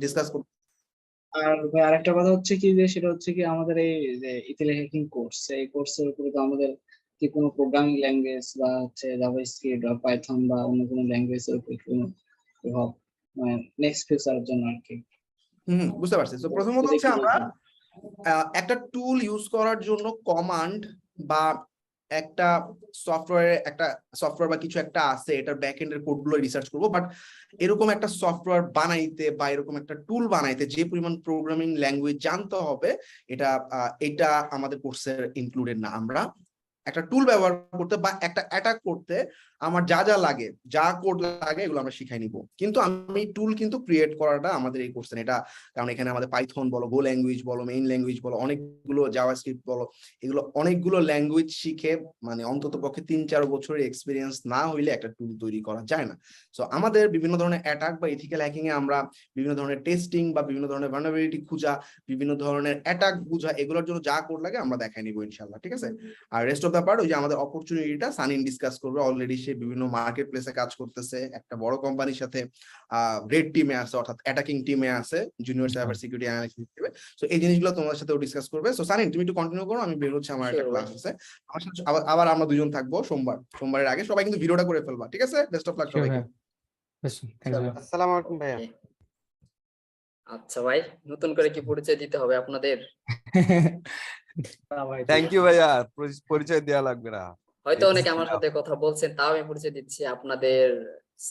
Discuss করব। আর ভাই আরেকটা কথা হচ্ছে কি যে সেটা হচ্ছে কি আমাদের এই যে ইথিলিন হ্যাকিং কোর্স, এই কোর্সের উপরে তো আমাদের কি কোনো প্রোগ্রামিং ল্যাঙ্গুয়েজ বা হচ্ছে জাভাস্ক্রিপ্ট বা পাইথন বা অন্য কোনো ল্যাঙ্গুয়েজের উপর কোনো প্রভাব মানে নেক্সট ফিউচারের জন্য আর কি? বুঝতে পারছি। তো প্রথমত হচ্ছে আমরা একটা টুল ইউজ করার জন্য কমান্ড বা একটা সফটওয়্যার বা কিছু একটা আছে, এটার ব্যাক এন্ডের কোডগুলো রিসার্চ করবো। বাট এরকম একটা সফটওয়্যার বানাইতে বা এরকম একটা টুল বানাইতে যে পরিমাণ প্রোগ্রামিং ল্যাঙ্গুয়েজ জানতে হবে, এটা আমাদের কোর্সের ইনক্লুডেড না। আমরা একটা টুল ব্যবহার করতে বা একটা অ্যাটাক করতে আমার যা যা লাগে, যা কোড লাগে, এগুলো আমরা শিখাই নিব। কিন্তু আমি টুল কিন্তু ক্রিয়েট করাটা আমাদের এই কোর্সে এটা, কারণ এখানে আমাদের পাইথন বলো, গো ল্যাঙ্গুয়েজ বলো, মেইন ল্যাঙ্গুয়েজ বলো, অনেকগুলো জাভাস্ক্রিপ্ট বলো, এগুলো অনেকগুলো ল্যাঙ্গুয়েজ শিখে মানে অন্তত পক্ষে 3-4 বছরের এক্সপিরিয়েন্স না হইলে একটা টুল তৈরি করা যায় না। সো আমাদের বিভিন্ন ধরনের অ্যাটাক বা ইথিক্যাল হ্যাকিং এ আমরা বিভিন্ন ধরনের টেস্টিং বা বিভিন্ন ধরনের ভালনারেবিলিটি খোঁজা, বিভিন্ন ধরনের অ্যাটাক বোঝা, এগুলোর জন্য যা কোড লাগে আমরা দেখাই নিব ইনশাআল্লাহ, ঠিক আছে? আর রেস্ট অফ দ্য পার্ট ওই যে আমাদের অপরচুনিটিটা সানিন ডিসকাস করবে। অলরেডি সে বিভিন্ন মার্কেট প্লেসে কাজ করতেছে, একটা বড় কোম্পানির সাথে রেড টিমে আছে, অর্থাৎ অ্যাটাকিং টিমে আছে, জুনিয়র সাইবার সিকিউরিটি অ্যানালিস্ট হিসেবে। সো এই জিনিসগুলো তোমাদের সাথেও ডিসকাস করবে। সো সানিন তুমি একটু কন্টিনিউ করো, আমি বের হচ্ছে, আমার একটা ক্লাস আছে। আমার সাথে আবার আমরা দুজন থাকবো সোমবারের আগে। সবাই কিন্তু ভিডিওটা করে ফেলবা, ঠিক আছে? বেস্ট অফ লাক সবাইকে। আসসালামু আলাইকুম ভাইয়া। আচ্ছা ভাই, নতুন করে কি পরিচয় দিতে হবে আপনাদের? থ্যাংক ইউ ভাইয়া, পরিচয় দেওয়া লাগবে না। হয়তো অনেকে আমার সাথে কথা বলছেন, তাও আমি পরিচয় দিচ্ছি। আপনাদের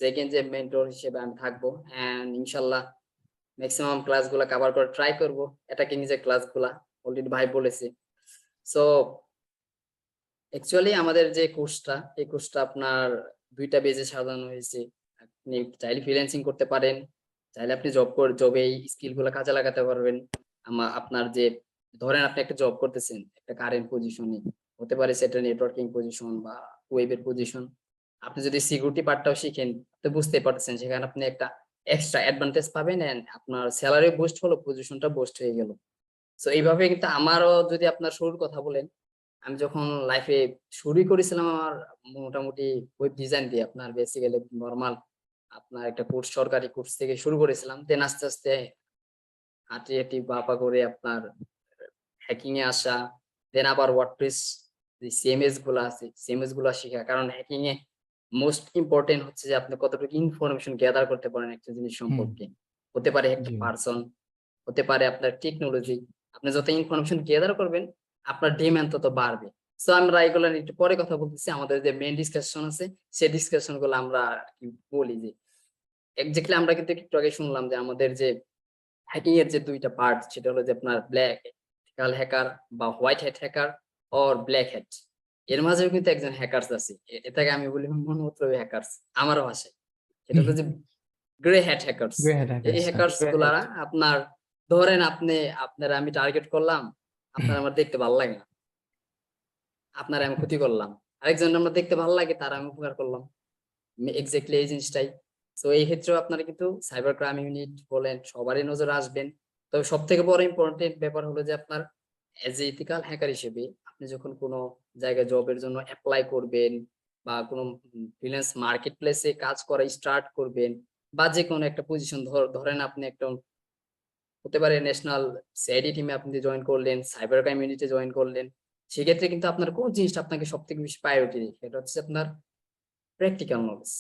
সেকেন্ড যে মেন্টর হিসেবে আমি থাকবো, এন্ড ইনশাআল্লাহ ম্যাক্সিমাম ক্লাসগুলো কভার করে ট্রাই করব। এটাকে নিজে ক্লাসগুলা অলরেডি ভাই বলেছে। সো অ্যাকচুয়ালি আমাদের যে কোর্সটা, এই কোর্সটা আপনার দুইটা বেজে সাজানো হয়েছে। আপনি চাইলে ফ্রিল্যান্সিং করতে পারেন, চাইলে আপনি জবে এই স্কিল গুলো কাজে লাগাতে পারবেন। আপনার যে ধরেন আপনি একটা জব করতেছেন একটা কারেন্ট পজিশনে, হতে পারে সেটা নেটওয়ার্কিং পজিশন বা ওয়েবের পজিশন। আপনি যদি সিকিউরিটি পার্টটাও শিখেন, তো বুঝতে পারতেছেন সেখানে আপনি একটা এক্সট্রা অ্যাডভান্টেজ পাবেন, এন্ড আপনার স্যালারি বুস্ট হলো, পজিশনটা বুস্ট হয়ে গেল। সো এইভাবে কিন্তু আমারও যদি আপনার শুরুর কথা বলেন, আমি যখন লাইফে শুরুই করেছিলাম আমার মোটামুটি ওয়েব ডিজাইন দিয়ে, আপনার বেসিক্যালি নরমাল আপনার একটা কোর্স, সরকারি কোর্স থেকে শুরু করেছিলাম। দেন আস্তে আস্তে হাঁটি হাঁটি বাপা করে আপনার হ্যাকিং এ আসা, দেন আবার ওয়ার্ডপ্রেস যে সিএমএস গুলো আছে, সিএমএস গুলো শেখা। কারণ হ্যাকিং এ মোস্ট ইম্পর্টেন্ট হচ্ছে যে আপনি কতটুকু ইনফরমেশন গ্যাদার করতে পারেন একটা জিনিস সম্পর্কে। হতে পারে একটা পার্সন, হতে পারে আপনার টেকনোলজি। আপনি যত ইনফরমেশন গ্যাদার করবেন, আপনার ডিমান্ড তত বাড়বে। সো আমরা এগুলো নিয়ে একটু পরে কথা বলতেছি। আমাদের যে মেইন ডিসকাশন আছে, সেই ডিসকাশন গুলো আমরা বলি যে এক্স্যাক্টলি আমরা কিন্তু একটু আগে শুনলাম যে আমাদের যে হ্যাকিং এর যে দুইটা পার্ট, সেটা হলো যে আপনার ব্ল্যাক হ্যাকার বা white hat hacker or black hat. এর মাঝেও কিন্তু একজন হ্যাকার্স আছে, এটাকে আমি বলি মনমুত্রবী হ্যাকার্স আমার ভাষায়। সেটা হলো যে গ্রে হ্যাট হ্যাকার্স। এই হ্যাকার্স গুলা আপনার ধরেন আপনারা আমি টার্গেট করলাম, আপনার আমার দেখতে ভালো লাগে না, আপনার আমি ক্ষতি করলাম। আরেকজন আমরা দেখতে ভালো লাগে, তার আমি উপকার করলাম। এক্স্যাক্টলি এই জিনিসটাই। তো এই ক্ষেত্রেও আপনারা কিন্তু সাইবার ক্রাইম ইউনিট বলেন সবারই নজরে আসবেন। তবে সব থেকে বড় ইম্পর্টেন্ট ব্যাপার হলো যে আপনার এজ এ ইথিক্যাল হ্যাকার হিসেবে আপনি যখন কোনো জায়গায় জবের জন্য অ্যাপ্লাই করবেন বা কোনো ফ্রিল্যান্স মার্কেট প্লেসে কাজ করা স্টার্ট করবেন, বা যে কোনো একটা পজিশন ধরেন আপনি একটা হতে পারে ন্যাশনাল সিআইডি টিমে আপনি জয়েন করলেন, সাইবার ক্রাইম ইউনিটে জয়েন করলেন, সেক্ষেত্রে কিন্তু আপনার কোন জিনিসটা আপনাকে সব থেকে বেশি প্রায়োরিটি দিই, সেটা হচ্ছে আপনার প্র্যাকটিক্যাল নলেজ।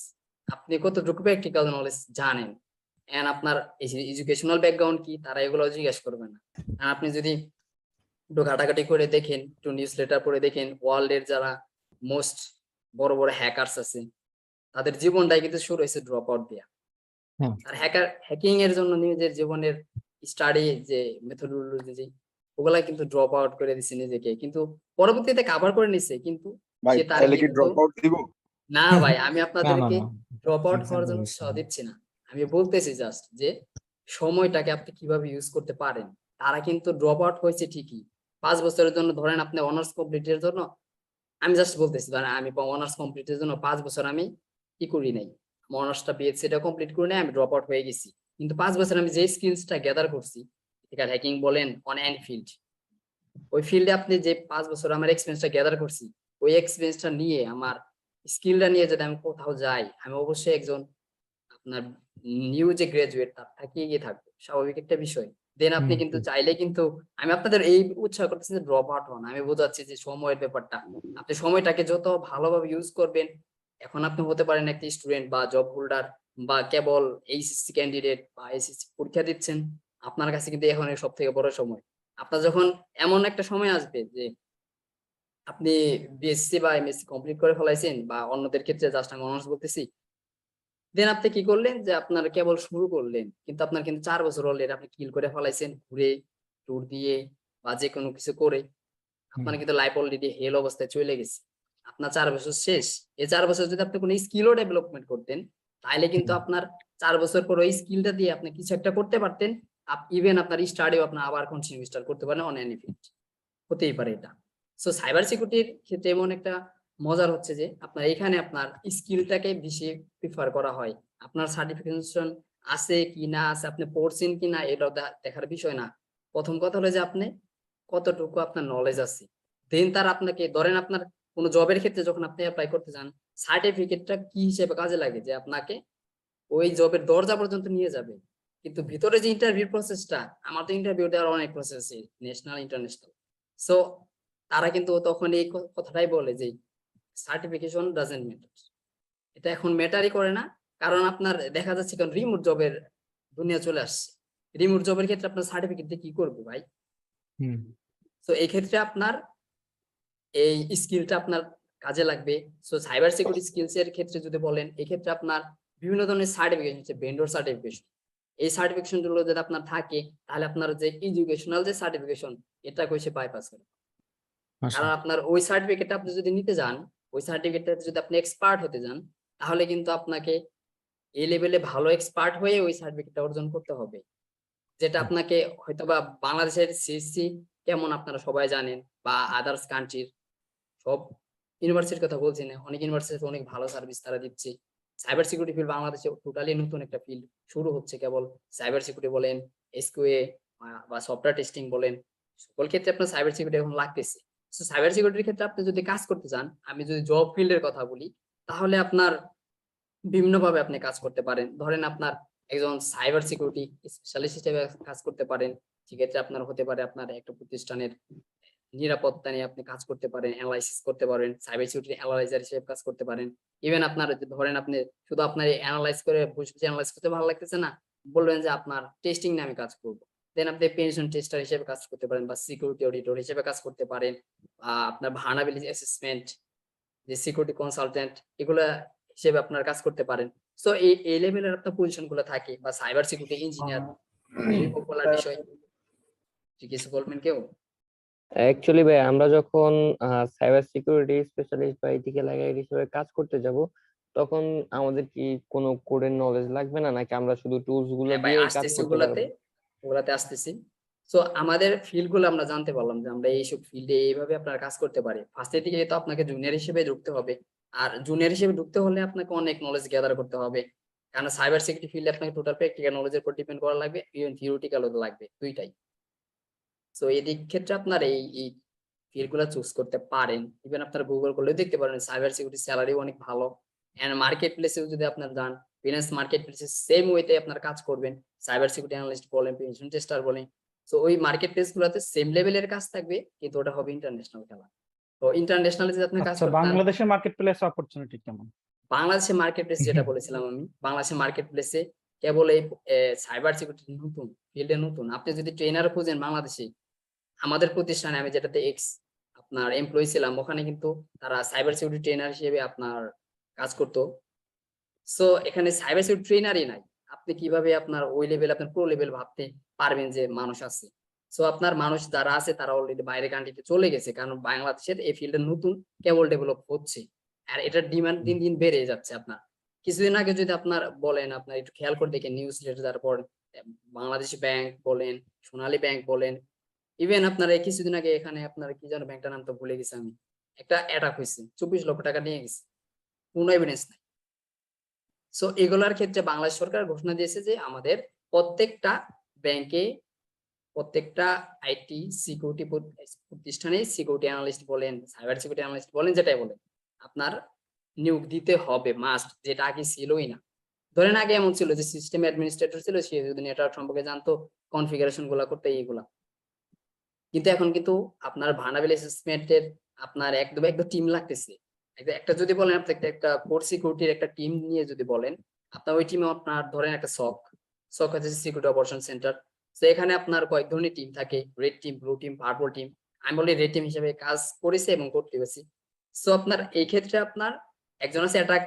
আপনি কতটুকু প্র্যাকটিক্যাল নলেজ জানেন, এন্ড আপনার এডুকেশনাল ব্যাকগ্রাউন্ড কি, তারা এগুলো জিজ্ঞেস করবে না। আর আপনি যদি একটু ঘাটাঘাটি করে দেখেন, একটু নিউজ লেটার পড়ে দেখেন, ওয়ার্ল্ডের যারা মোস্ট বড় বড় হ্যাকার্স আছে, তাদের জীবনটাই কিন্তু শুরু হয়েছে ড্রপ আউট দেয়া। আর হ্যাকিং এর জন্য নিজের জীবনের স্টাডি যে মেথডোলজি, ওগুলা কিন্তু ড্রপ আউট করে দিচ্ছে নিজেকে, কিন্তু পরবর্তীতে কভার করে নিচ্ছে। কিন্তু সে তার না ভাই, আমি আপনাদেরকে ড্রপ আউট করার জন্য দিচ্ছি না, আমি বলতেছি জাস্ট যে সময়টাকে আপনি কিভাবে ইউজ করতে পারেন। তারা কিন্তু ড্রপ আউট হয়েছে ঠিকই 5 বছরের জন্য, ধরেন আপনি অনার্স কমপ্লিটের জন্য, আমি জাস্ট বলতেছি ধরেন আমি অনার্স কমপ্লিটের জন্য 5 বছর আমি কি করি নাই, অনার্সটা বিএসসিটা কমপ্লিট করে নাই, আমি ড্রপ আউট হয়ে গেছি। কিন্তু 5 বছর আমি যে স্কিলসটা গ্যাদার করছি, এথিক্যাল হ্যাকিং বলেন অন এনি ফিল্ড, ওই ফিল্ডে আপনি যে 5 বছর আমার এক্সপেরিয়েন্সটা গ্যাদার করছি, ওই এক্সপেরিয়েন্সটা নিয়ে আমার স্কিলটা নিয়ে যদি আমি কোথাও যাই, আমি অবশ্যই একজন আপনার নিউ যে গ্রাজুয়েট তার থেকে এগিয়ে থাকবে, স্বাভাবিক একটা বিষয়। দেন আপনি কিন্তু চাইলে কিন্তু আমি আপনাদের এই উৎসাহ করতেছি যে ড্রপ আউট হন। আমি বোঝাচ্ছি যে সময়ের ব্যাপারটা, আপনি সময়টাকে যত ভালোভাবে ইউজ করবেন। এখন আপনি হতে পারেন একটা স্টুডেন্ট বা জব হোল্ডার বা কেবল এইচএসসি ক্যান্ডিডেট বা এসএসসি পরীক্ষা দিচ্ছেন, আপনার কাছে কিন্তু এখন সব থেকে বড় সময়। আপনার যখন এমন একটা সময় আসবে যে আপনি বিএসসি বা এমএসসি কমপ্লিট করে ফেলাইছেন, বা অন্যদের ক্ষেত্রে জাস্ট আমি অনার্স বলতেছি, দেন আপনি কি করলেন যে আপনার কেবল শুরু করলেন, কিন্তু আপনার কিন্তু 4 বছর অলরেডি আপনি কিল করে ফেলাইছেন, ঘুরে ট্যুর দিয়ে বা যে কোনো কিছু করে আপনার কিন্তু লাইফ অলরেডি হেল অবস্থায় চলে গেছে। আপনার 4 বছর শেষ। এই 4 বছর যদি আপনি কোনো স্কিলও ডেভেলপমেন্ট করতেন, তাহলে কিন্তু আপনার 4 বছর পর ওই স্কিলটা দিয়ে আপনি কিছু একটা করতে পারতেন। ইভেন আপনার স্টাডিও আপনার আবার কন্টিনিউ স্টার্ট করতে পারেন অন এনি ফিল্ড। হতেই পারে এটা। সো সাইবার সিকিউরিটির ক্ষেত্রে এমন একটা মজার হচ্ছে যে আপনার এখানে আপনার স্কিলটাকে বেশি প্রিফার করা হয়। আপনার সার্টিফিকেশন আছে কি না আছে, আপনি পড়ছেন কি না, এটাও দেখার বিষয় না। প্রথম কথা হলো যে আপনি কতটুকু আপনার নলেজ আছে। দেন তার আপনাকে ধরেন আপনার কোনো জবের ক্ষেত্রে যখন আপনি অ্যাপ্লাই করতে যান, সার্টিফিকেটটা কি হিসেবে কাজে লাগে যে আপনাকে ওই জবের দরজা পর্যন্ত নিয়ে যাবে। কিন্তু ভিতরে যে ইন্টারভিউ প্রসেসটা, আমার তো ইন্টারভিউ দেওয়ার অনেক প্রসেস আছে, ন্যাশনাল ইন্টারন্যাশনাল। সো তারা কিন্তু তখন এই কথাটাই বলে যে সার্টিফিকেশন ডাজন্ট ম্যাটার। এটা এখন ম্যাটারই করে না, কারণ আপনার দেখা যাচ্ছে কারণ রিমোট জবের দুনিয়া চলে আসছে। রিমোট জবের ক্ষেত্রে আপনার সার্টিফিকেট দিয়ে কি করবে ভাই? তো এই ক্ষেত্রে আপনার এই স্কিলটা আপনার কাজে লাগবে। সো সাইবার সিকিউরিটি স্কিলস এর ক্ষেত্রে যদি বলেন, এই ক্ষেত্রে আপনার বিভিন্ন ধরনের সার্টিফিকেশন হচ্ছে ভেন্ডর সার্টিফিকেশন। এই সার্টিফিকেশন গুলো যদি আপনার থাকে, তাহলে আপনার যে এডুকেশনাল যে সার্টিফিকেশন, এটা কইছে বাইপাস করে। কারণ আপনার ওই সার্টিফিকেটটা আপনি যদি নিতে যান, ওই সার্টিফিকেটটা যদি আপনি এক্সপার্ট হতে যান, তাহলে কিন্তু আপনাকে এই লেভেলে ভালো এক্সপার্ট হয়ে ওই সার্টিফিকেটটা অর্জন করতে হবে। যেটা আপনাকে হয়তোবা বাংলাদেশের সিএসসি কেমন আপনারা সবাই জানেন, বা আদার্স কান্ট্রির সব ইউনিভার্সিটির কথা বলছি না, অনেক ইউনিভার্সিটি অনেক ভালো সার্ভিস তারা দিচ্ছে। সাইবার সিকিউরিটি ফিল্ড বাংলাদেশে টোটালি নতুন একটা ফিল্ড শুরু হচ্ছে। কেবল সাইবার সিকিউরিটি বলেন, এসকিউএ বা সফটওয়্যার টেস্টিং বলেন, সকল ক্ষেত্রে আপনার সাইবার সিকিউরিটি এখন লাগতেছে। সো সাইবার সিকিউরিটির ক্ষেত্রে আপনি যদি কাজ করতে চান, আমি যদি জব ফিল্ডের কথা বলি, তাহলে আপনার বিভিন্নভাবে আপনি কাজ করতে পারেন। ধরেন আপনার একজন সাইবার সিকিউরিটি স্পেশালিস্ট হিসেবে কাজ করতে পারেন। সেক্ষেত্রে আপনার হতে পারে আপনার একটা প্রতিষ্ঠানের নিরাপত্তা নিয়ে আপনি কাজ করতে পারেন, অ্যানালাইসিস করতে পারেন, সাইবার সিকিউরিটি অ্যানালাইজার হিসেবে কাজ করতে পারেন। ইভেন আপনার ধরেন আপনি শুধু আপনার অ্যানালাইজ করে বসে অ্যানালাইজ করতে ভালো লাগতেছে না, বলবেন যে আপনার টেস্টিং নিয়ে আমি কাজ করব। দেন আপনি পেনশন টেস্টার হিসেবে কাজ করতে পারেন, বা সিকিউরিটি অডিটর হিসেবে কাজ করতে পারেন। আপনার ভার্নাবিলিটি অ্যাসেসমেন্ট, যে সিকিউরিটি কনসালটেন্ট, এগুলা হিসেবে আপনার কাজ করতে পারেন। সো এই লেভেলের আপনার পজিশন গুলো থাকে, বা সাইবার সিকিউরিটি ইঞ্জিনিয়ার, খুবই পপুলার বিষয়। কিছু বলবেন কেউ? অ্যাকচুয়ালি ভাই, আমরা যখন সাইবার সিকিউরিটি স্পেশালিস্ট বা এথিক্যাল হ্যাকার হিসেবে কাজ করতে যাব, তখন আমাদের কি কোনো কোডের নলেজ লাগবে না, নাকি আমরা শুধু টুলস গুলো হ্যাঁ ভাই, দিয়ে কাজ আসতেছি করতে পারবো? ওগুলাতে আসতেছি। সো আমাদের ফিল্ড গুলো আমরা জানতে পারলাম যে আমরা এইসব ফিল্ডে এইভাবে আপনার কাজ করতে পারি। ফার্স্টের দিকে তো আপনাকে জুনিয়র হিসেবে ঢুকতে হবে, আর জুনিয়র হিসেবে ঢুকতে হলে আপনাকে অনেক নলেজ গ্যাদার করতে হবে। কারণ সাইবার সিকিউরিটি ফিল্ডে আপনাকে টোটাল প্র্যাকটিক্যাল নলেজের উপর ডিপেন্ড করা লাগবে, ইভেন থিওরিটিক্যালও লাগবে, দুইটাই। সো এই দিক ক্ষেত্রে আপনার এই ফিল্ড গুলা চুজ করতে পারেন। ইভেন আপনার গুগল করলে দেখতে পারেন সাইবার সিকিউরিটি স্যালারি অনেক ভালো। এন্ড মার্কেট প্লেসেও যদি আপনার যান, ফিনান্স মার্কেট প্লেসে সেম ওয়েতে আপনার কাজ করবেন। সাইবার সিকিউরিটি অ্যানালিস্ট বলেন, পেনশন টেস্টার বলেন, সো ওই মার্কেট প্লেস গুলাতে সেম লেভেলের কাজ থাকবে, কিন্তু ওটা হবে ইন্টারন্যাশনাল খেলা। তো ইন্টারন্যাশনালে যদি আপনি কাজ আচ্ছা, করতে চান, বাংলাদেশের মার্কেট প্লেস অপরচুনিটি কেমন? বাংলাদেশের মার্কেট প্লেস যেটা বলেছিলাম আমি, বাংলাদেশের মার্কেট প্লেসে কেবল এই সাইবার সিকিউরিটি নতুন ফিল্ডে নতুন। আপনি যদি ট্রেনার খুঁজেন বাংলাদেশে, আমাদের প্রতিষ্ঠানে আমি যেটাতে আপনার এমপ্লয়ি ছিলাম, ওখানে কিন্তু তারা সাইবার সিকিউরিটি ট্রেনার হিসেবে আপনার কাজ করতো। সো এখানে সাইবার সিকিউরিটি ট্রেনারই নাই, আপনি কিভাবে আপনার ওই লেভেল আপনার প্রো লেভেল ভাবতে পারবেন যে মানুষ আছে? সো আপনার মানুষ যারা আছে তারা অলরেডি বাইরে কান্ট্রিতে চলে গেছে, কারণ বাংলাদেশের এই ফিল্ডে নতুন কেবল ডেভেলপ হচ্ছে, আর এটার ডিমান্ড দিন দিন বেড়ে যাচ্ছে। আপনার কিছুদিন আগে যদি আপনার বলেন, আপনার একটু খেয়াল করে দেখেন নিউজ লেটার, তারপর বাংলাদেশ ব্যাংক বলেন, সোনালী ব্যাংক বলেন, ইভেন আপনার এই কিছুদিন আগে এখানে আপনার কি যেন ব্যাংকটার নাম তো ভুলে গেছি আমি, একটা অ্যাটাক হয়েছে, 24 লক্ষ টাকা নিয়ে গেছে, কোনো এভিডেন্স নাই। সো এগুলার ক্ষেত্রে বাংলাদেশ সরকার ঘোষণা দিয়েছে যে আমাদের প্রত্যেকটা ব্যাংকে, প্রত্যেকটা আইটি সিকিউরিটি প্রতিষ্ঠানে সিকিউরিটি অ্যানালিস্ট বলেন, সাইবার সিকিউরিটি অ্যানালিস্ট বলেন, যেটাই বলেন, আপনার নিয়োগ দিতে হবে মাস্ট, যেটা আগে ছিলই না। ধরেন আগে এমন ছিল যে সিস্টেম অ্যাডমিনিস্ট্রেটর ছিল, সে যদি নেটওয়ার্ক সম্পর্কে জানতো, কনফিগারেশন গুলা করতে এইগুলা। কিন্তু এখন কিন্তু আপনার ভার্নারেবল অ্যাসেসমেন্টের আপনার একদম টিম লাগতেছে। একটা যদি বলেন আপনি একটা কোর সিকিউরিটির একটা টিম নিয়ে যদি বলেন, আপনার ওই টিমে আপনার ধরেন একটা সক হচ্ছে সিকিউরিটি অপারেশন সেন্টার। তো এখানে আপনার কয়েক ধরনের টিম থাকে, red team, blue team, purple team. আমি বলি রেড টিম হিসেবে কাজ করেছি এবং করতে পেরেছি। সো আপনার এই ক্ষেত্রে আপনার একজন আছে অ্যাটাক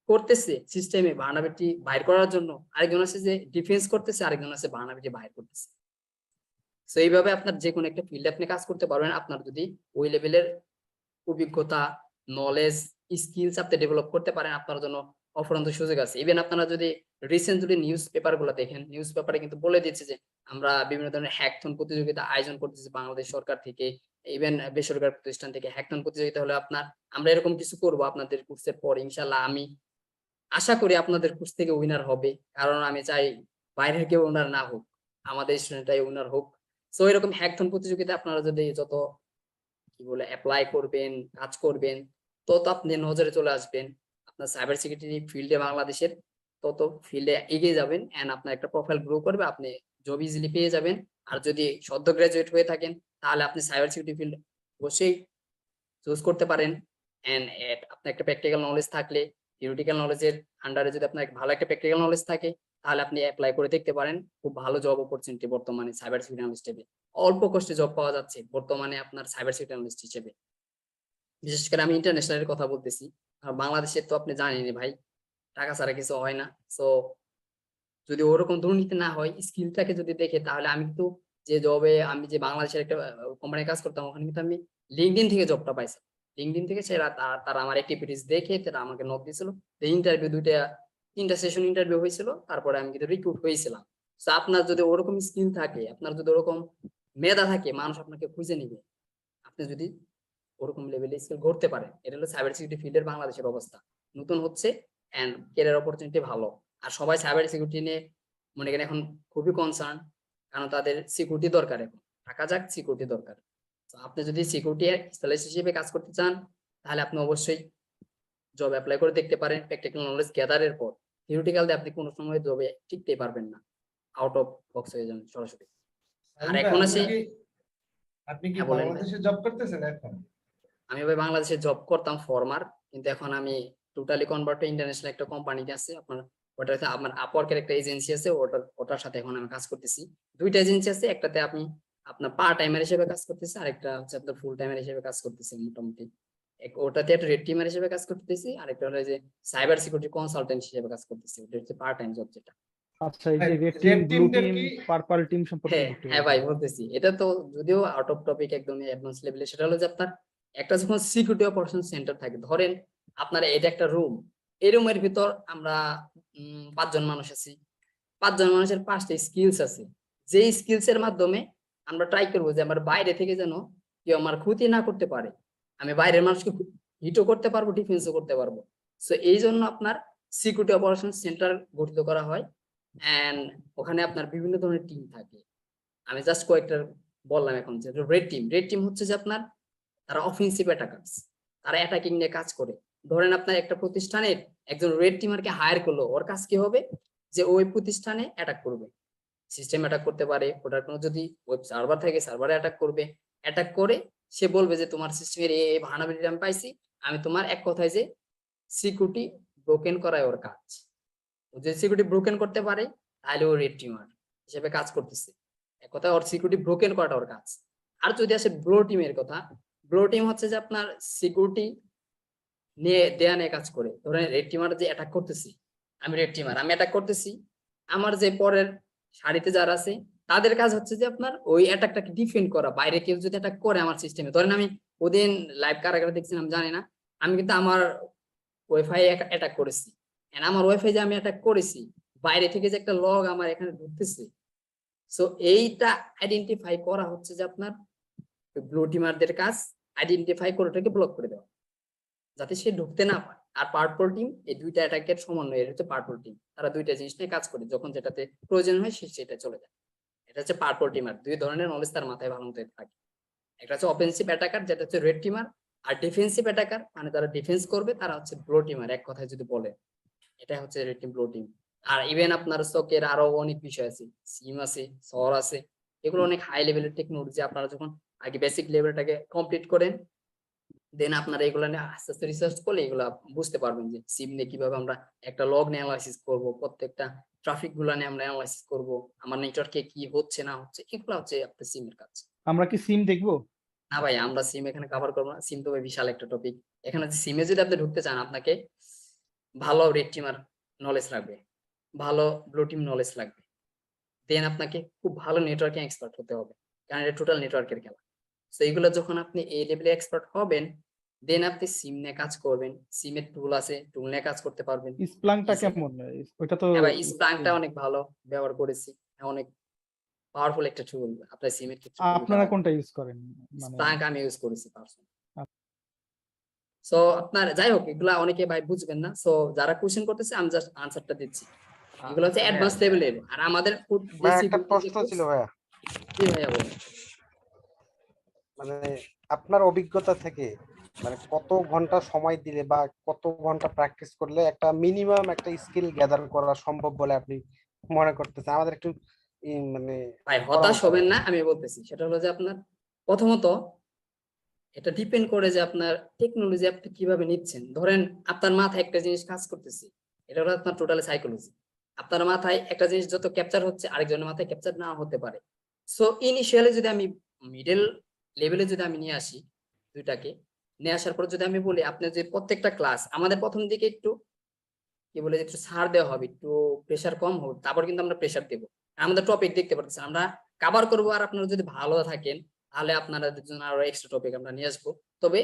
করতেছে সিস্টেমে ভার্নাবিলিটি বাইর করার জন্য, আরেকজন আছে যে ডিফেন্স করতেছে, আরেকজন আছে ভার্নাবিলিটি বাইর করতেছে। সো এইভাবে আপনার যে কোনো একটা ফিল্ডে আপনি কাজ করতে পারবেন, আপনার যদি ওই লেভেলের অভিজ্ঞতা, নলেজ, স্কিলস আপনি ডেভেলপ করতে পারেন, আপনার জন্য অফুরন্ত সুযোগ আছে। ইভেন আপনারা যদি রিসেন্ট যদি নিউজ পেপার গুলো দেখেন, নিউজ পেপারে কিন্তু বলে দিচ্ছে যে আমরা বিভিন্ন ধরনের হ্যাকথন প্রতিযোগিতা আয়োজন করতেছি বাংলাদেশ সরকার থেকে, ইভেন বেসরকারি প্রতিষ্ঠান থেকে। হ্যাকথন প্রতিযোগিতা হলে আমরা এরকম কিছু করব আপনাদের কোর্সের পর, ইনশাল্লাহ আমি আশা করি আপনাদের কোর্স থেকে উইনার হবে, কারণ আমি চাই বাইরের কেউ উইনার না হোক, আমাদের স্টুডেন্টরাই উইনার হোক। সো এরকম হ্যাকথন প্রতিযোগিতা আপনারা যদি যত অ্যাপ্লাই করবেন, কাজ করবেন, তত আপনি নজরে চলে আসবেন, আপনার সাইবার সিকিউরিটি ফিল্ডে বাংলাদেশের তত ফিল্ডে এগিয়ে যাবেন, এন্ড আপনার একটা প্রোফাইল গ্রো করবে, আপনি জব ইজিলি পেয়ে যাবেন। আর যদি সদ্য গ্রাজুয়েট হয়ে থাকেন, তাহলে আপনি সাইবার সিকিউরিটি ফিল্ড অবশ্যই চুজ করতে পারেন। এন্ড আপনার একটা প্র্যাকটিক্যাল নলেজ থাকলে, থিওরিটিক্যাল নলেজের আন্ডারে যদি আপনার ভালো একটা প্র্যাকটিক্যাল নলেজ থাকে, তাহলে আপনি অ্যাপ্লাই করে দেখতে পারেন। খুব ভালো জব অপরচুনিটি বর্তমানে সাইবার সিকিউরিটি অ্যানালিস্ট হিসেবে, অল্প কষ্টে জব পাওয়া যাচ্ছে বর্তমানে আপনার সাইবার সিকিউরিটি অ্যানালিস্ট হিসেবে। বিশেষ করে আমি ইন্টারন্যাশনালের কথা বলতেছি, আর বাংলাদেশে তো আপনি জানেনই ভাই, টাকা ছাড়া কিছু হয় না। সো যদি ওরকম দুর্নীতি না হয়, স্কিলটাকে যদি দেখে, তাহলে আমি কিন্তু যে জবে আমি যে বাংলাদেশের একটা কোম্পানি কাজ করতাম, ওখানে কিন্তু আমি লিঙ্কডইন থেকে জবটা পাইছি। লিঙ্কডইন থেকে তারা আমার অ্যাক্টিভিটিস দেখে তারা আমাকে নক দিয়েছিল। ইন্টারভিউ 3টা সেশন ইন্টারভিউ হয়েছিল, তারপরে আমি কিন্তু রিক্রুট হয়েছিলাম। তো আপনার যদি ওরকম স্কিল থাকে, আপনার যদি ওরকম মেধা থাকে, মানুষ আপনাকে খুঁজে নিবে, আপনি যদি ওরকম লেভেলে স্কিল করতে পারেন। এটা হলো সাইবার সিকিউরিটি ফিল্ডের বাংলাদেশের অবস্থা, নতুন হচ্ছে এন্ড ক্যারিয়ার অপরচুনিটি ভালো। আর সবাই সাইবার সিকিউরিটি নিয়ে মনে করেন এখন খুবই কনসার্ন, কারণ তাদের সিকিউরিটি দরকার, এখন টাকা যাক সিকিউরিটি দরকার। তো আপনি যদি সিকিউরিটি স্পেশালিস্ট হিসেবে কাজ করতে চান, তাহলে আপনি অবশ্যই জব অ্যাপ্লাই করে দেখতে পারেন। প্র্যাকটিক্যাল নলেজ গ্যাদারের পর, থিওরিটিক্যাল দিয়ে আপনি কোনো সময় জবে টিকতেই পারবেন না, আউট অফ বক্স হয়ে যাবেন সরাসরি। আর এখন আছে, আপনি কি হ্যাঁ বলেন ভাই। বাংলাদেশে জব করতেছেন এখন? আমি ভাই বাংলাদেশে জব করতাম ফরমার, কিন্তু এখন আমি টোটালি কনভার্ট হয়ে ইন্টারন্যাশনাল একটা কোম্পানিতে আছে। ওটাতে আমার আপওয়ার্কের একটা এজেন্সি আছে, ওটার সাথে এখন আমি কাজ করতেছি। 2টা এজেন্সি আছে, একটাতে আপনার পার্ট টাইমার হিসেবে কাজ করতেছি, আরেকটা হচ্ছে আপনার ফুল টাইমার হিসেবে কাজ করতেছি মোটামুটি। ওটাতে একটা রেড টিমার হিসেবে কাজ করতেছি, আরেকটা হলো যে সাইবার সিকিউরিটি কনসালটেন্ট হিসেবে কাজ করতেছি। ওটা হচ্ছে পার্ট টাইম জব যেটা। আচ্ছা, এই যে রেড Red টিম, ব্লু teamদের টিম, কি- পার্পল টিম সম্পর্কে একটু হ্যাঁ ভাই বলতেছি, এটা তো যদিও আউট অফ টপিক, একদমই অ্যাডভান্স লেভেলে। সেটা হলো যে আপনার একটা যখন সিকিউরিটি অপারেশন সেন্টার থাকে, ধরেন আপনার এটা একটা রুম, এই রুমের ভিতর আমরা 5 জন মানুষ আছি। 5 জন মানুষের 5টা স্কিলস আছে, যে স্কিলস এর মাধ্যমে আমরা ট্রাই করবো যে আমার বাইরে থেকে যেন কেউ আমার ক্ষতি না করতে পারে, আমি বাইরের মানুষকে হিটও করতে পারবো, ডিফেন্সও করতে পারবো। সো এই জন্য আপনার সিকিউরিটি অপারেশন সেন্টার গঠিত করা হয়, এন্ড ওখানে আপনার বিভিন্ন ধরনের টিম থাকে। আমি জাস্ট কয়েকটা বললাম এখন, যে রেড টিম হচ্ছে যে আপনার তারা অফেন্সিভ অ্যাটাকার্স, তারা অ্যাটাকিং নিয়ে কাজ করে। ধরেন আপনার একটা প্রতিষ্ঠানের একজন রেড টিমারকে হায়ার করলো, ওর কাজ কি হবে, যে ওই প্রতিষ্ঠানে অ্যাটাক করবে, সিস্টেম অ্যাটাক করতে পারে, ওটার কোনো যদি ওয়েব সার্ভার থাকে সার্ভারে অ্যাটাক করবে। অ্যাটাক করে সে বলবে যে তোমার সিস্টেমের এই ভার্নাবিলিটি আমি পাইছি, আমি তোমার এক কথায় যে সিকিউরিটি ব্রোকেন করায় ওর কাজ। ও যদি সিকিউরিটি ব্রোকেন করতে পারে, তাহলে ও রেড টিমার হিসেবে কাজ করতেছে। এক কথায় ওর সিকিউরিটি ব্রোকেন করাটা ওর কাজ। আর যদি আসে ব্লো টিমের কথা, ব্লো টিম হচ্ছে যে আপনার সিকিউরিটি নিয়ে দেয়া নিয়ে কাজ করে। ধরেন রেড টিমার যে অ্যাটাক করতেছি, আমি রেড টিমার, আমি অ্যাটাক করতেছি, আমার যে পরের সারিতে যারা আছে তাদের কাজ হচ্ছে যে আপনার ওই অ্যাটাকটাকে ডিফেন্ড করা। বাইরে কেউ যদি অ্যাটাক করে আমার সিস্টেমে, ধরেন আমি ওদিন লাইভ কারাগারে দেখছিলাম জানি না, আমি কিন্তু আমার ওয়াইফাই অ্যাটাক করেছি, এন্ড আমার ওয়াইফাই যে আমি অ্যাটাক করেছি, বাইরে থেকে যে একটা লগ আমার এখানে ঢুকতেছে। সো এইটা আইডেন্টিফাই করা হচ্ছে যে আপনার ব্লু টিমারদের কাজ, আইডেন্টিফাই করে ওটাকে ব্লক করে দেওয়া, যাতে সে ঢুকতে না পারে। আর পার্পল টিম, এই 2টা অ্যাটাকের সমন্বয় হচ্ছে পার্পল টিম। তারা 2টা জিনিস নিয়ে কাজ করে, যখন যেটাতে প্রয়োজন হয় সে সেটা চলে যায়। এটা হচ্ছে পার্পল টিমার। 2 ধরনের নলেজ তার মাথায় ভালো মতো থাকে। একটা হচ্ছে অফেন্সিভ অ্যাটাকার, যেটা হচ্ছে রেড টিমার, আর ডিফেন্সিভ অ্যাটাকার মানে যারা ডিফেন্স করবে, তারা হচ্ছে ব্লু টিমার। এক কথায় যদি বলে, এটা হচ্ছে রেড টিম ব্লু টিম। আর ইভেন আপনার স্টকের আরো অনেক বিষয় আছে, সিম আছে, সর আছে, এগুলো অনেক হাই লেভেলের টেকনোলজি। আপনারা যখন আগে বেসিক লেভেলটাকে কমপ্লিট করেন, দেন আপনারা এগুলো নিয়ে আস্তে আস্তে রিসার্চ করলে এগুলা বুঝতে পারবেন যে সিম নিয়ে কিভাবে আমরা একটা লগ নিয়ে অ্যানালাইসিস করব, প্রত্যেকটা ট্রাফিক গুলা নিয়ে আমরা অ্যানালাইসিস করব, আমার নেটওয়ার্কে কি হচ্ছে না হচ্ছে, এগুলো হচ্ছে আপনার সিমের কাজ। আমরা কি সিম দেখবো? না ভাই, আমরা সিম এখানে কভার করবো না, সিম তো ভাই বিশাল একটা টপিক। এখানে সিমে যদি আপনি ঢুকতে চান, আপনাকে ভালো রেড টিমার নলেজ লাগবে, ভালো ব্লু টিম নলেজ লাগবে, দেন আপনাকে খুব ভালো নেটওয়ার্কিং এক্সপার্ট হতে হবে, কারণ এটা টোটাল নেটওয়ার্কের খেলা। তো এইগুলো যখন আপনি এই লেভেলে এক্সপার্ট হবেন, দেন আপনি সিম নিয়ে কাজ করবেন, সিমের টুল আছে, টুল নিয়ে কাজ করতে পারবেন। স্প্লাংটা Easy। কেমন? ওইটা তো হ্যাঁ ভাই, স্প্লাংটা অনেক ভালো ব্যবহার করেছি, অনেক পাওয়ারফুল একটা টুল আপনার সিমের ক্ষেত্রে। আপনারা কোনটা ইউজ করেন? মানে স্প্লাঙ্ক আমি ইউজ করেছি পার্সোনালি। সো আপনার যাই হোক, এগুলা অনেকে ভাই বুঝবেন না, সো যারা কোশ্চেন করতেছে আমি জাস্ট আনসারটা দিচ্ছি। এগুলো হচ্ছে অ্যাডভান্স লেভেলের, আর আমাদের ভাইয়া একটা প্রশ্ন ছিল ভাইয়া, জি ভাইয়া বলেন। মানে আপনার অভিজ্ঞতা থেকে মানে কত ঘন্টা সময় দিলে বা কত ঘন্টা প্র্যাকটিস করলে একটা মিনিমাম একটা স্কিল গ্যাদার করা সম্ভব বলে আপনি মনে করতেছেন? আমাদের একটু মানে ভাই হতাশ হবেন না, আমি বলতেছি সেটা হলো যে আপনার প্রথমত এটা ডিপেন্ড করে যে আপনার টেকনোলজি আপনি কিভাবে নিচ্ছেন। ধরেন আপনার মাথায় একটা জিনিস কাজ করতেছে, এটা হলো আপনার টোটালি সাইকোলজি। আপনার মাথায় একটা জিনিস যত ক্যাপচার হচ্ছে, আরেকজনের মাথায় ক্যাপচার না হতে পারে। সো ইনিশিয়ালি যদি আমি মিডল লেভেলে যদি আমি নিয়ে আসি, দুইটাকে নিয়ে আসার পর যদি আমি বলি আপনি যে প্রত্যেকটা ক্লাস আমাদের প্রথম দিকে একটু কি বলে যে একটু ছাড় দেওয়া হবে, একটু প্রেশার কম হবে, তারপর কিন্তু আমরা প্রেশার দেবো। আমাদের টপিক দেখতে পাচ্ছি আমরা কভার করবো, আর আপনারা যদি ভালো থাকেন তাহলে আপনাদের জন্য আরো এক্সট্রা টপিক আমরা নিয়ে আসবো। তবে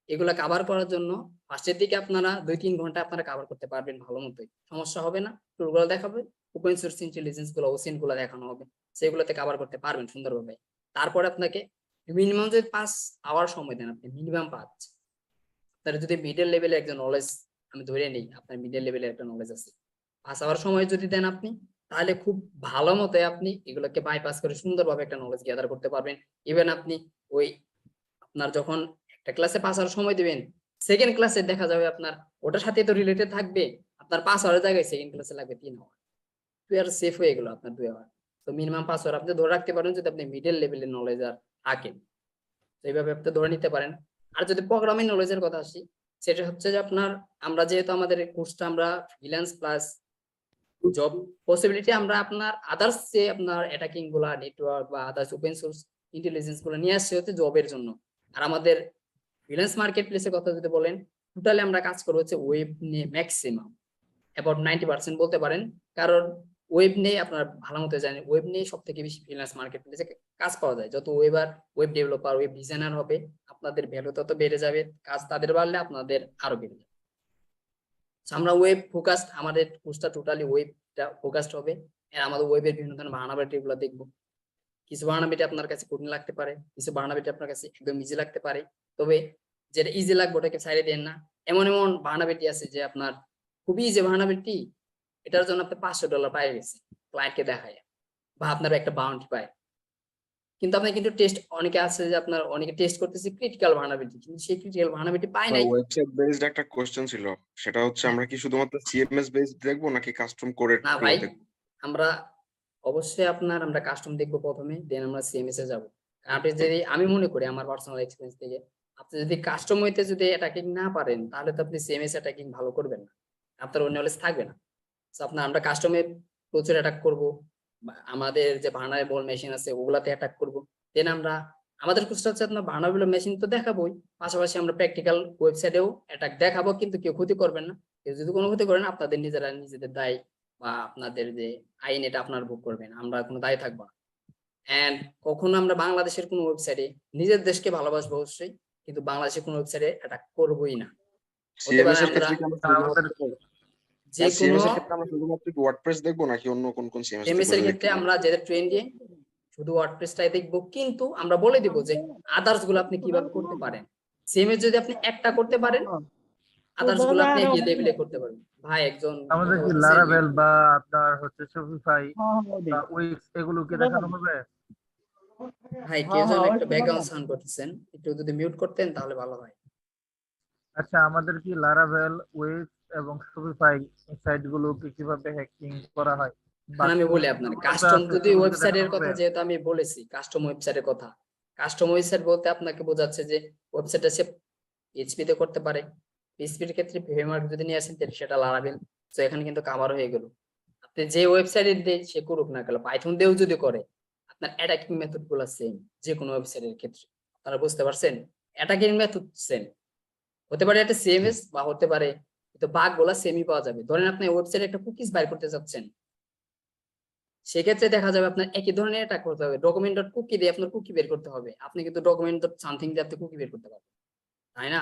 এগুলা কভার করার জন্য ফার্স্টের দিকে আপনারা 2-3 ঘন্টা আপনারা কভার করতে পারবেন ভালো মতোই, সমস্যা হবে না। টুলগুলো দেখাবে, ওপেন সোর্স ইন্টেলিজেন্স গুলো, ওসিন গুলো দেখানো হবে, সেগুলোতে কভার করতে পারবেন সুন্দরভাবে। তারপরে আপনাকে মিনিমাম যদি 5 আওয়ার সময় দেন, আপনি মিনিমাম 5, আপনার যদি মিডল লেভেলে একজন নলেজ, আমি ধরে নিই আপনার মিডল লেভেলে একটা নলেজ আছে, 5 আওয়ার সময় যদি দেন আপনি, তাহলে খুব ভালো মতো আপনি এগুলোকে বাইপাস করে সুন্দরভাবে একটা নলেজ গ্যাদার করতে পারবেন। ইভেন আপনি ওই আপনার যখন একটা ক্লাসে 5 আওয়ার সময় দিবেন, সেকেন্ড ক্লাসে দেখা যাবে আপনার ওটার সাথে তো রিলেটেড থাকবে, আপনার 5 আওয়ারের জায়গায় সেকেন্ড ক্লাসে লাগবে 3 আওয়ার, 2 আওয়ার সেফ হয়ে গেল আপনার 2 আওয়ার। তো মিনিমাম 5 আওয়ার আপনি ধরে রাখতে পারেন যদি আপনি মিডল লেভেলের নলেজ আর থাকেন, তো এইভাবে আপনি ধরে নিতে পারেন। আর যদি প্রোগ্রামিং নলেজের কথা আসি, সেটা হচ্ছে যে আপনার আমরা যেহেতু আমাদের এই কোর্সটা আমরা ফ্রিল্যান্স প্লাস জব পসিবিলিটি, আমরা আপনার আদার্স যে আপনার অ্যাটাকিং গুলা নেটওয়ার্ক বা আদার্স ওপেন সোর্স ইন্টেলিজেন্স গুলো নিয়ে আসছে হচ্ছে জবের জন্য। আর আমাদের ফ্রিল্যান্স মার্কেট প্লেসের কথা যদি বলেন, টোটালি আমরা কাজ করবো হচ্ছে ওয়েব নিয়ে ম্যাক্সিমাম অ্যাবাউট 90% বলতে পারেন। কারণ ওয়েব নিয়ে আপনার ভালো মতো জানেন, ওয়েব নিয়ে সব থেকে বেশি ফ্রিল্যান্স মার্কেট প্লেসে কাজ পাওয়া যায়। যত ওয়েব ডেভেলপার, ওয়েব ডিজাইনার হবে, আপনাদের ভ্যালু তত বেড়ে যাবে, কাজ তাদের বাড়লে আপনাদের আরো বেড়ে যাবে। আমরা ওয়েব ফোকাসড, আমাদের কোর্সটা টোটালি ওয়েবটা ফোকাসড হবে। আর আমাদের ওয়েবের বিভিন্ন ধরনের ভার্নাবিলিটি গুলো দেখবো। কিছু ভার্নাবিলিটি আপনার কাছে কঠিন লাগতে পারে, কিছু ভার্নাবিলিটি আপনার কাছে একদম ইজি লাগতে পারে। তবে যেটা ইজি লাগবে ওটাকে সাইডে দেন না। এমন এমন ভার্নাবিলিটি আছে যে আপনার খুবই ইজি ভার্নাবিলিটি, এটার জন্য আপনি $500 পাই গেছে ক্লায়েন্টকে দেখায়, বা আপনার একটা বাউন্ডি পায়। কিন্তু আপনি কিন্তু টেস্ট, অনেকে আছে যে আপনার অনেকে টেস্ট করতেছে ক্রিটিক্যাল ভার্নাবিলিটি, কিন্তু সেই ক্রিটিক্যাল ভার্নাবিলিটি পায় নাই। ওয়েবসাইট বেসড একটা কোশ্চেন ছিল, সেটা হচ্ছে আমরা কি শুধুমাত্র সিএমএস বেসড দেখবো নাকি কাস্টম কোডের না গুলো ভাই, দেখবো? আমরা অবশ্যই আমরা কাস্টম দেখবো প্রথমে, দেন আমরা সিএমএস এ যাব। আপনি যদি, আমি মনে করি আমার পার্সোনাল এক্সপেরিয়েন্স থেকে, আপনি যদি কাস্টম হইতে যদি অ্যাটাকিং না পারেন, তাহলে তো আপনি সিএমএস অ্যাটাকিং ভালো করবেন না, আপনার ওই নলেজ থাকবে না। সো আমরা কাস্টমে প্রচুর অ্যাটাক করব, আমাদের যে ভার্নারেবল মেশিন আছে ওগুলাতে অ্যাটাক করব। দেন আমরা আমাদের কোর্সটা হচ্ছে আপনার ভার্নারেবল মেশিন তো দেখাবোই, পাশাপাশি আমরা প্র্যাকটিক্যাল ওয়েবসাইটেও অ্যাটাক দেখাবো, কিন্তু কেউ ক্ষতি করবেন না। কেউ যদি কোনো ক্ষতি করেন, আপনাদের নিজেদের দায় বা আপনাদের যে আইন এটা আপনার ভোগ করবেন, আমরা কোনো দায় থাকবো না। এন্ড কখনো আমরা বাংলাদেশের কোনো ওয়েবসাইটে, নিজের দেশকে ভালোবাসবো অবশ্যই, কিন্তু বাংলাদেশের কোনো ওয়েবসাইটে অ্যাটাক করবোই না। হতে পারে সিএমএস এর আমরা ক্ষেত্রে কি আমরা শুধুমাত্র যে কোনো সিএমএস এর ক্ষেত্রে আমরা শুধুমাত্র কি ওয়ার্ডপ্রেস দেখবো নাকি অন্য কোন সিএমএস এমএস এর ক্ষেত্রে আমরা যেটা ট্রেন্ডে শুধু ওয়ার্ডপ্রেসটাই দেখবো, কিন্তু আমরা বলে দিব যে আদার্স গুলো আপনি কিভাবে করতে পারেন। সিএমএস যদি আপনি একটা করতে পারেন, আদার্স গুলো আপনি এই লেভেলে করতে পারবেন। ভাই একজন আমাদের কি লারাভেল বা আপনার হচ্ছে শপিফাই বা উইক্স এগুলো কি দেখানো হবে? ভাই কেউ যেন একটা ব্যাকগ্রাউন্ড সাউন্ড করতেছেন, একটু যদি মিউট করতেন তাহলে ভালো হয়। আচ্ছা, আমাদের কি লারাভেল, উইক্স এবং শপিফাই সাইট গুলোকে কিভাবে হ্যাকিং করা হয় বা এখন আমি কি বলি কি আপনার দুর্বলতা কাস্টম আছে যদি সেগুলো কি ওয়েবসাইটের দেখানো কথা হবে? যেহেতু আমি বলেছি কাস্টম ওয়েবসাইটের কথা, কাস্টম ওয়েবসাইট বলতে আপনাকে বোঝাচ্ছে যে ওয়েবসাইটটা সে পিএইচপি তে করতে পারে। পিএইচপি এর ক্ষেত্রে ফ্রেমওয়ার্ক যদি নিয়ে আসেন তাহলে সেটা লারাবেল। তো এখানে কিন্তু কাভার হয়ে গেল। আপনি যে ওয়েবসাইটে দিয়ে সে করুক না কেন, পাইথন দিয়েও যদি করে, আপনার অ্যাটাকিং মেথড গুলো সেম যে কোনো ওয়েবসাইটের ক্ষেত্রে। আপনারা বুঝতে পারছেন? অ্যাটাকিং মেথড সেম হতে পারে, একটা সিএমএস বা হতে পারে, কিন্তু বাগ গুলা সেমই পাওয়া যাবে। ধরেন আপনি ওয়েবসাইটে একটা কুকিজ বাইর করতে চাচ্ছেন, সেক্ষেত্রে দেখা যাবে আপনার একই ধরনের অ্যাটাক করতে হবে। ডকুমেন্ট ডট কুকি দিয়ে আপনার কুকি বের করতে হবে, আপনি কিন্তু ডকুমেন্ট ডট সামথিং দিয়ে আপনি কুকি বের করতে পারবেন, তাই না?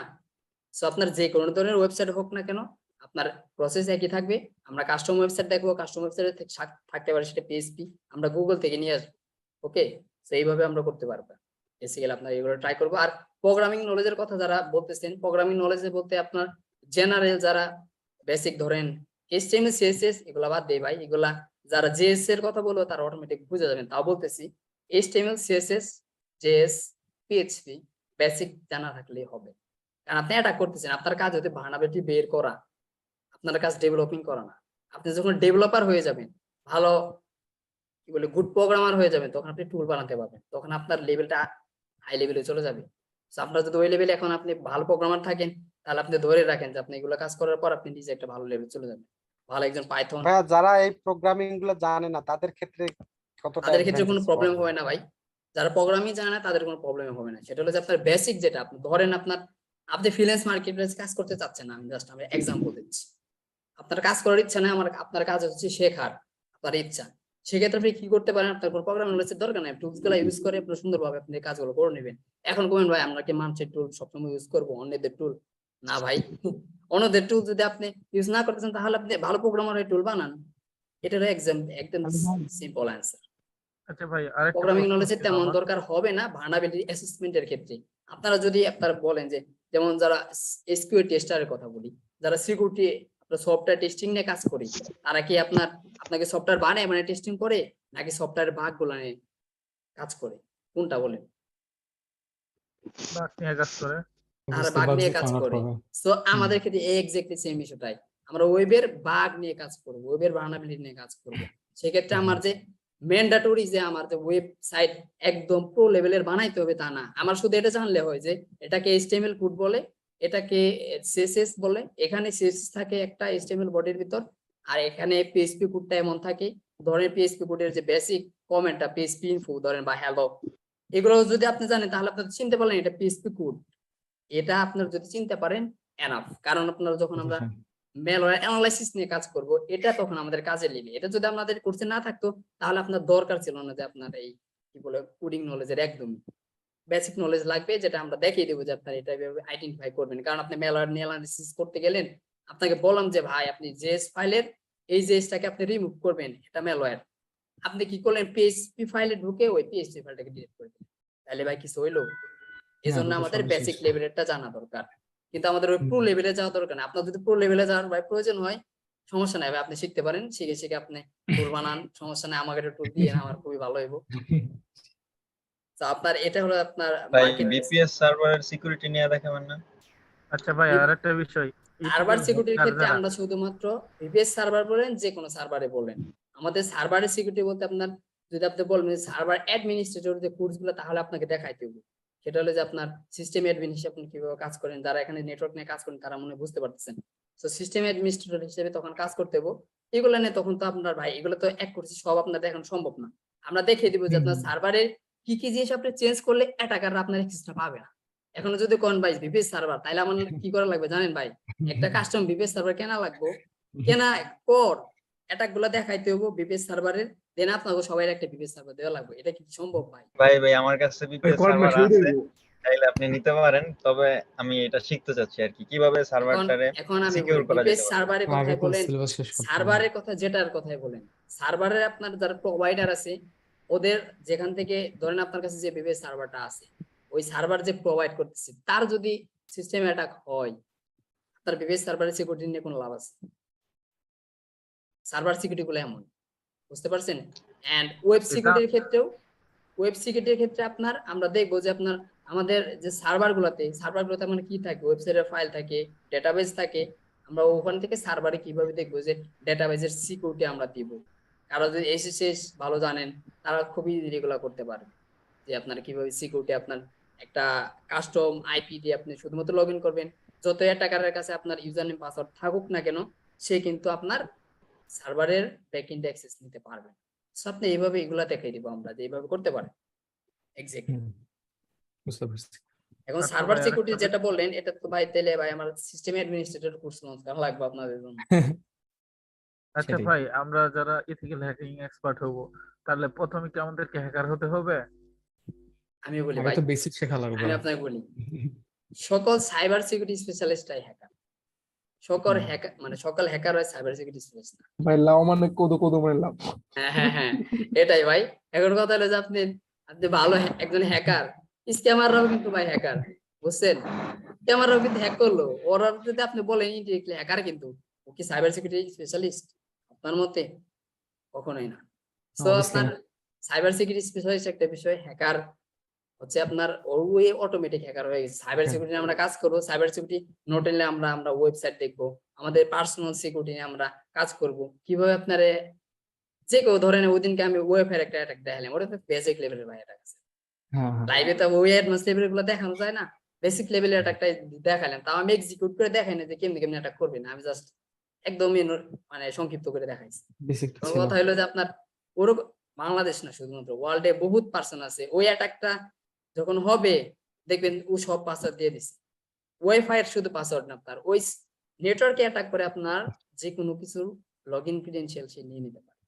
সো আপনার যে কোনো ধরনের ওয়েবসাইট হোক না কেন, আপনার প্রসেস একই থাকবে। আমরা কাস্টম ওয়েবসাইট দেখবো, কাস্টম ওয়েবসাইটে থাকতে পারে সেটা পিএইচপি, আমরা গুগল থেকে নিয়ে আসবো। ওকে, তো এইভাবে আমরা করতে পারবো। বেসিক্যালি আপনার এগুলো ট্রাই করবো। আর প্রোগ্রামিং নলেজের কথা যারা বলতেছেন, প্রোগ্রামিং নলেজে বলতে আপনার জেনারেল যারা বেসিক ধরেন এইচটিএমএল সিএসএস এগুলা বাদ দেই ভাই, এগুলা যারা জেএস এর কথা বলবো তারা অটোমেটিক বুঝে যাবেন। তাও বলতেছি HTML CSS JS PHP basic জানা থাকলেই হবে। কারণ আপনি এটা করতেছেন, আপনার কাজ হতে ভার্নাবিলিটি বের করা, আপনার কাজ ডেভেলপিং করা না। আপনি যখন ডেভেলপার হয়ে যাবেন, ভালো কি বলে গুড প্রোগ্রামার হয়ে যাবেন, তখন আপনি টুল বানাতে পারবেন, তখন আপনার লেভেলটা হাই লেভেলে চলে যাবে। তো আপনার যদি ওই লেভেলে এখন আপনি ভালো প্রোগ্রামার থাকেন, তাহলে আপনি ধরে রাখেন যে আপনি এগুলো কাজ করার পর আপনি নিজে একটা ভালো লেভেল চলে যাবেন, ভালো একজন পাইথন। ভাইয়া যারা এই প্রোগ্রামিং গুলো জানে না তাদের ক্ষেত্রে কতটা তাদের ক্ষেত্রে কোনো অ্যাডভান্টেজ প্রবলেম পাওয়া হবে যায়? না ভাই, যারা প্রোগ্রামিং জানে না তাদের কোনো প্রবলেম হবে না। সেটা হলো যে আপনার বেসিক যেটা আপনি ধরেন আপনি ফ্রিল্যান্স মার্কেটপ্লেস কাজ করতে চাচ্ছেন না, আমি জাস্ট এক্সাম্পল দিচ্ছি। আপনার কাজ করার ইচ্ছা নেই, আপনার কাজ হচ্ছে শেখার, আপনার ইচ্ছা। সেক্ষেত্রে আপনি কি করতে পারেন, আপনার কোনো প্রোগ্রামিং নলেজের দরকার নেই, টুলস গুলো ইউজ করে আপনি সুন্দরভাবে আপনি কাজগুলো করে নেবেন। এখন কোন ভাই আমরা কি মানুষের টুল সবসময় ইউজ করবো, অন্যদের টুল না ভাই। অন্যদের টুল যদি আপনি ইউজ না করতে চান, তাহলে আপনি ভালো প্রোগ্রামার হয়ে টুল বানান। এটার একদম সিম্পল অ্যান্সার। আচ্ছা ভাই, আরেকটা প্রোগ্রামিং প্রশ্ন নলেজের ছিল তেমন আমার। দরকার হবে না ভার্নাবিলিটি অ্যাসেসমেন্টের ক্ষেত্রে। আপনারা যদি আপনারা বলেন যে, যেমন যারা এসকিউএল টেস্টারের কথা বলি, যারা সিকিউরিটি সফটওয়্যার টেস্টিং নিয়ে কাজ করে, তারা কি আপনাকে সফটওয়্যার বানায় মানে টেস্টিং করে, নাকি সফটওয়্যারের বাগ গুলো নিয়ে কাজ করে, কোনটা বলেন? বাস নিয়ে কাজ করে। তারা বাগ নিয়ে কাজ করে। সো আমাদের ক্ষেত্রে এক্স্যাক্টলি সেম বিষয়টাই, আমরা ওয়েবের বাগ নিয়ে কাজ করব, ওয়েবের ভার্নাবিলিটি নিয়ে কাজ করব। সেক্ষেত্রে আমার যে ম্যান্ডেটরি যে আমার যে ওয়েবসাইট একদম প্রো লেভেলের বানাইতে হবে তা না, আমার শুধু এটা জানলে হয় যে এটাকে এইচটিএমএল কোড বলে, এটাকে সিএসএস বলে, এখানে সিএসএস থাকে একটা এইচটিএমএল বডির ভিতর, আর এখানে পিএইচপি কোডটা এমন থাকে, ধরেন পিএইচপি কোডের যে বেসিক কমেন্টটা পিএইচপি ইনফো ধরেন বা হ্যালো, এগুলো যদি আপনি জানেন তাহলে আপনি চিনতে পারলেন এটা পিএইচপি কোড। এটা আপনার যদি চিনতে পারেন এনাফ। কারণ আপনারা যখন আমরা ম্যালওয়্যার অ্যানালাইসিস নিয়ে কাজ করব, এটা তখন আমাদের কাজে লাগবে। এটা যদি আমাদের কোর্সে না থাকতো, তাহলে আপনার দরকার ছিল না যে আপনার এই কি বলে কোডিং নলেজের একদম বেসিক নলেজ লাগবে, যেটা আমরা দেখিয়ে দেবো যে আপনার এটা এভাবে আইডেন্টিফাই করবেন। কারণ আপনি ম্যালওয়্যার নিয়ে অ্যানালাইসিস করতে গেলেন, আপনাকে বললাম যে ভাই আপনি জেএস ফাইলের এই জেএসটাকে আপনি রিমুভ করবেন, এটা ম্যালওয়্যার। আপনি কি করলেন, পিএইচপি ফাইলে ঢুকে ওই পিএইচপি ফাইলটাকে ডিলিট করে দিলেন, তাহলে ভাই কিছু হইলো? এজন্য আমাদের বেসিক লেভেলেরটা জানা দরকার, কিন্তু আমাদের ওই প্রো লেভেলে যাওয়া দরকার না। আপনার যদি প্রো লেভেলে যাওয়ার ভাই প্রয়োজন হয়, সমস্যা নাই ভাই, আপনি শিখতে পারেন, শিখে শিখে আপনি টুল বানান, সমস্যা নাই, আমাকে একটা টুল দিয়ে আমার খুবই ভালো হইব। তো আপনার এটা হলো আপনার ভাই মার্কেট বিপিএস সার্ভারের সিকিউরিটি নিয়ে দেখাবেন না? আচ্ছা ভাই, আরেকটা বিষয়, সার্ভার সিকিউরিটির ক্ষেত্রে যারা আমরা শুধুমাত্র ভিপিএস সার্ভার বলেন, যে কোনো সার্ভারে বলেন, আমাদের সার্ভারের সিকিউরিটি বলতে আপনার যদি আপনি বলবেন সার্ভার অ্যাডমিনিস্ট্রেটর যে কোর্সগুলো, তাহলে আপনাকে দেখাইতে হবে। সেটা হলো যে আপনার সিস্টেম অ্যাডমিন হিসেবে আপনি কিভাবে কাজ করেন, যারা এখানে নেটওয়ার্ক নিয়ে কাজ করেন তারা মনে হয় বুঝতে পারতেছেন। তো সিস্টেম অ্যাডমিনিস্ট্রেটর হিসেবে তখন কাজ করতে হবে, এগুলো নিয়ে তখন তো আপনার ভাই এগুলো তো এক কোর্সে সব আপনার দেখানো সম্ভব না। আমরা দেখিয়ে দিব যে আপনার সার্ভারের কি কি জিনিস আপনি চেঞ্জ করলে অ্যাটাকাররা আপনার অ্যাক্সেসটা পাবে না। এখন যদি কোন ভাই ভিপিএস সার্ভার, তাহলে আমার কি করা লাগবে জানেন ভাই? একটা কাস্টম ভিপিএস সার্ভার কেনা লাগবে, কেনা পর অ্যাটাক গুলো দেখাইতে হবে ভিপিএস সার্ভারের, দেন আপনাকে সবাই একটা ভিপিএস সার্ভার দেওয়া লাগবে। এটা কি সম্ভব ভাই? ভাই আমার কাছে বিপিএস সার্ভার আছে, চাইলে আপনি নিতে পারেন, তবে আমি এটা শিখতে চাচ্ছি আর কি, কিভাবে সার্ভারটারে এখন আমি সিকিউর করা ভিপিএস যেতে পারে। সার্ভারের কথাই বলেন, সার্ভারের কথা যেটার কথাই বলেন, সার্ভারের আপনার যারা প্রোভাইডার আছে, ওদের যেখান থেকে ধরেন আপনার কাছে যে ভিপিএস সার্ভারটা আছে, ওই সার্ভার যে প্রোভাইড করতেছে তার যদি সিস্টেম অ্যাটাক হয়, আপনার ভিপিএস সার্ভারের সিকিউরিটি নিয়ে কোনো লাভ আছে? সার্ভার সিকিউরিটি গুলো এমন, বুঝতে পারছেন? এন্ড ওয়েব সিকিউরিটির ক্ষেত্রে আপনার আমরা দেখবো যে আপনার আমাদের যে সার্ভারগুলোতে মানে কি থাকে, ওয়েবসাইটের ফাইল থাকে, ডেটাবেস থাকে, আমরা ওখান থেকে সার্ভারে কিভাবে দেখবো যে ডেটাবেজের সিকিউরিটি আমরা দিব। কারো যদি এসএসএস ভালো জানেন তারা খুবই এগুলা করতে পারে, যে আপনার কিভাবে সিকিউরিটি আপনার একটা কাস্টম আইপি দিয়ে আপনি শুধুমাত্র লগ ইন করবেন, যত অ্যাটাকারের কাছে আপনার ইউজার নেম পাসওয়ার্ড থাকুক না কেন সে কিন্তু আপনার সার্ভারের ব্যাকএন্ড অ্যাক্সেস নিতে পারবে। সো আপনি এইভাবে এগুলা দেখাই দিব আমরা যে এইভাবে করতে পারেন। এক্স্যাক্টলি। বুঝতে পারছি। এখন আচ্ছা সার্ভার ভাই, সিকিউরিটি আরেকটা যেটা বললেন এটা তো ভাই তাহলে ভাই আমার সিস্টেম অ্যাডমিনিস্ট্রেটর কোর্স লঞ্চ করা লাগবে আপনাদের জন্য। আচ্ছা সেটাই। ভাই, আমরা যারা ইথিক্যাল হ্যাকিং এক্সপার্ট হব, তাহলে প্রথমে কি আমাদেরকে হ্যাকার হতে হবে? আমি বলি আগে ভাই, তো বেসিক শেখা লাগবে। আমি আপনাকে বলি সকল সাইবার সিকিউরিটি স্পেশালিস্টরাই হ্যাকার। সকল হ্যাকার মানে সকল হ্যাকার হয় সাইবার সিকিউরিটি স্পেশালিস্ট না। ভাই লাও মানে কোদো কোদো মানে লাভ। হ্যাঁ এটাই ভাই। এখন কথা হলো যে আপনি ভালো একজন হ্যাকার, স্ক্যামাররাও কিন্তু ভাই হ্যাকার, বুঝছেন? স্ক্যামাররাও কিন্তু হ্যাক করলো, ওরা যদি আপনি বলেন ইনডিরেক্টলি হ্যাকার, কিন্তু ও কি সাইবার সিকিউরিটি স্পেশালিস্ট আপনার মতে? কখনোই না। সো Obviously আপনার সাইবার সিকিউরিটি স্পেশালিস্ট একটা বিষয়, হ্যাকার হচ্ছে আপনার ওই অটোমেটিক হ্যাকার হয়ে গেছে। সাইবার সিকিউরিটি আমরা কাজ করবো, সাইবার সিকিউরিটি নোট এলে আমরা ওয়েবসাইট দেখবো, আমাদের পার্সোনাল সিকিউরিটি নিয়ে আমরা কাজ করব। কিভাবে আপনার যে কেউ ধরেন ওই দিনকে আমি ওয়েবের একটা অ্যাটাক দেখালাম, ওটা তো বেসিক লেভেলের ভাই অ্যাটাক আছে। লাইভে তো ওই অ্যাডভান্স লেভেলের গুলো দেখানো যায় না, বেসিক লেভেলের অ্যাটাকটা দেখালাম। তাও আমি এক্সিকিউট করে দেখাই না যে কেমনে কেমনে অ্যাটাক করবে না, আমি জাস্ট একদমই মানে সংক্ষিপ্ত করে দেখাইছি। বেসিক কথা হলো যে আপনার ওরকম বাংলাদেশ না শুধুমাত্র ওয়ার্ল্ডে বহুত পার্সন আছে, ওই অ্যাটাকটা যখন হবে দেখবেন ও সব পাসওয়ার্ড দিয়ে দিছে। ওয়াইফাই এর শুধু পাসওয়ার্ড না, আপনার ওই নেটওয়ার্কে অ্যাটাক করে আপনার যে কোনো কিছু লগইন ক্রেডেনশিয়াল সে নিয়ে নিতে পারে।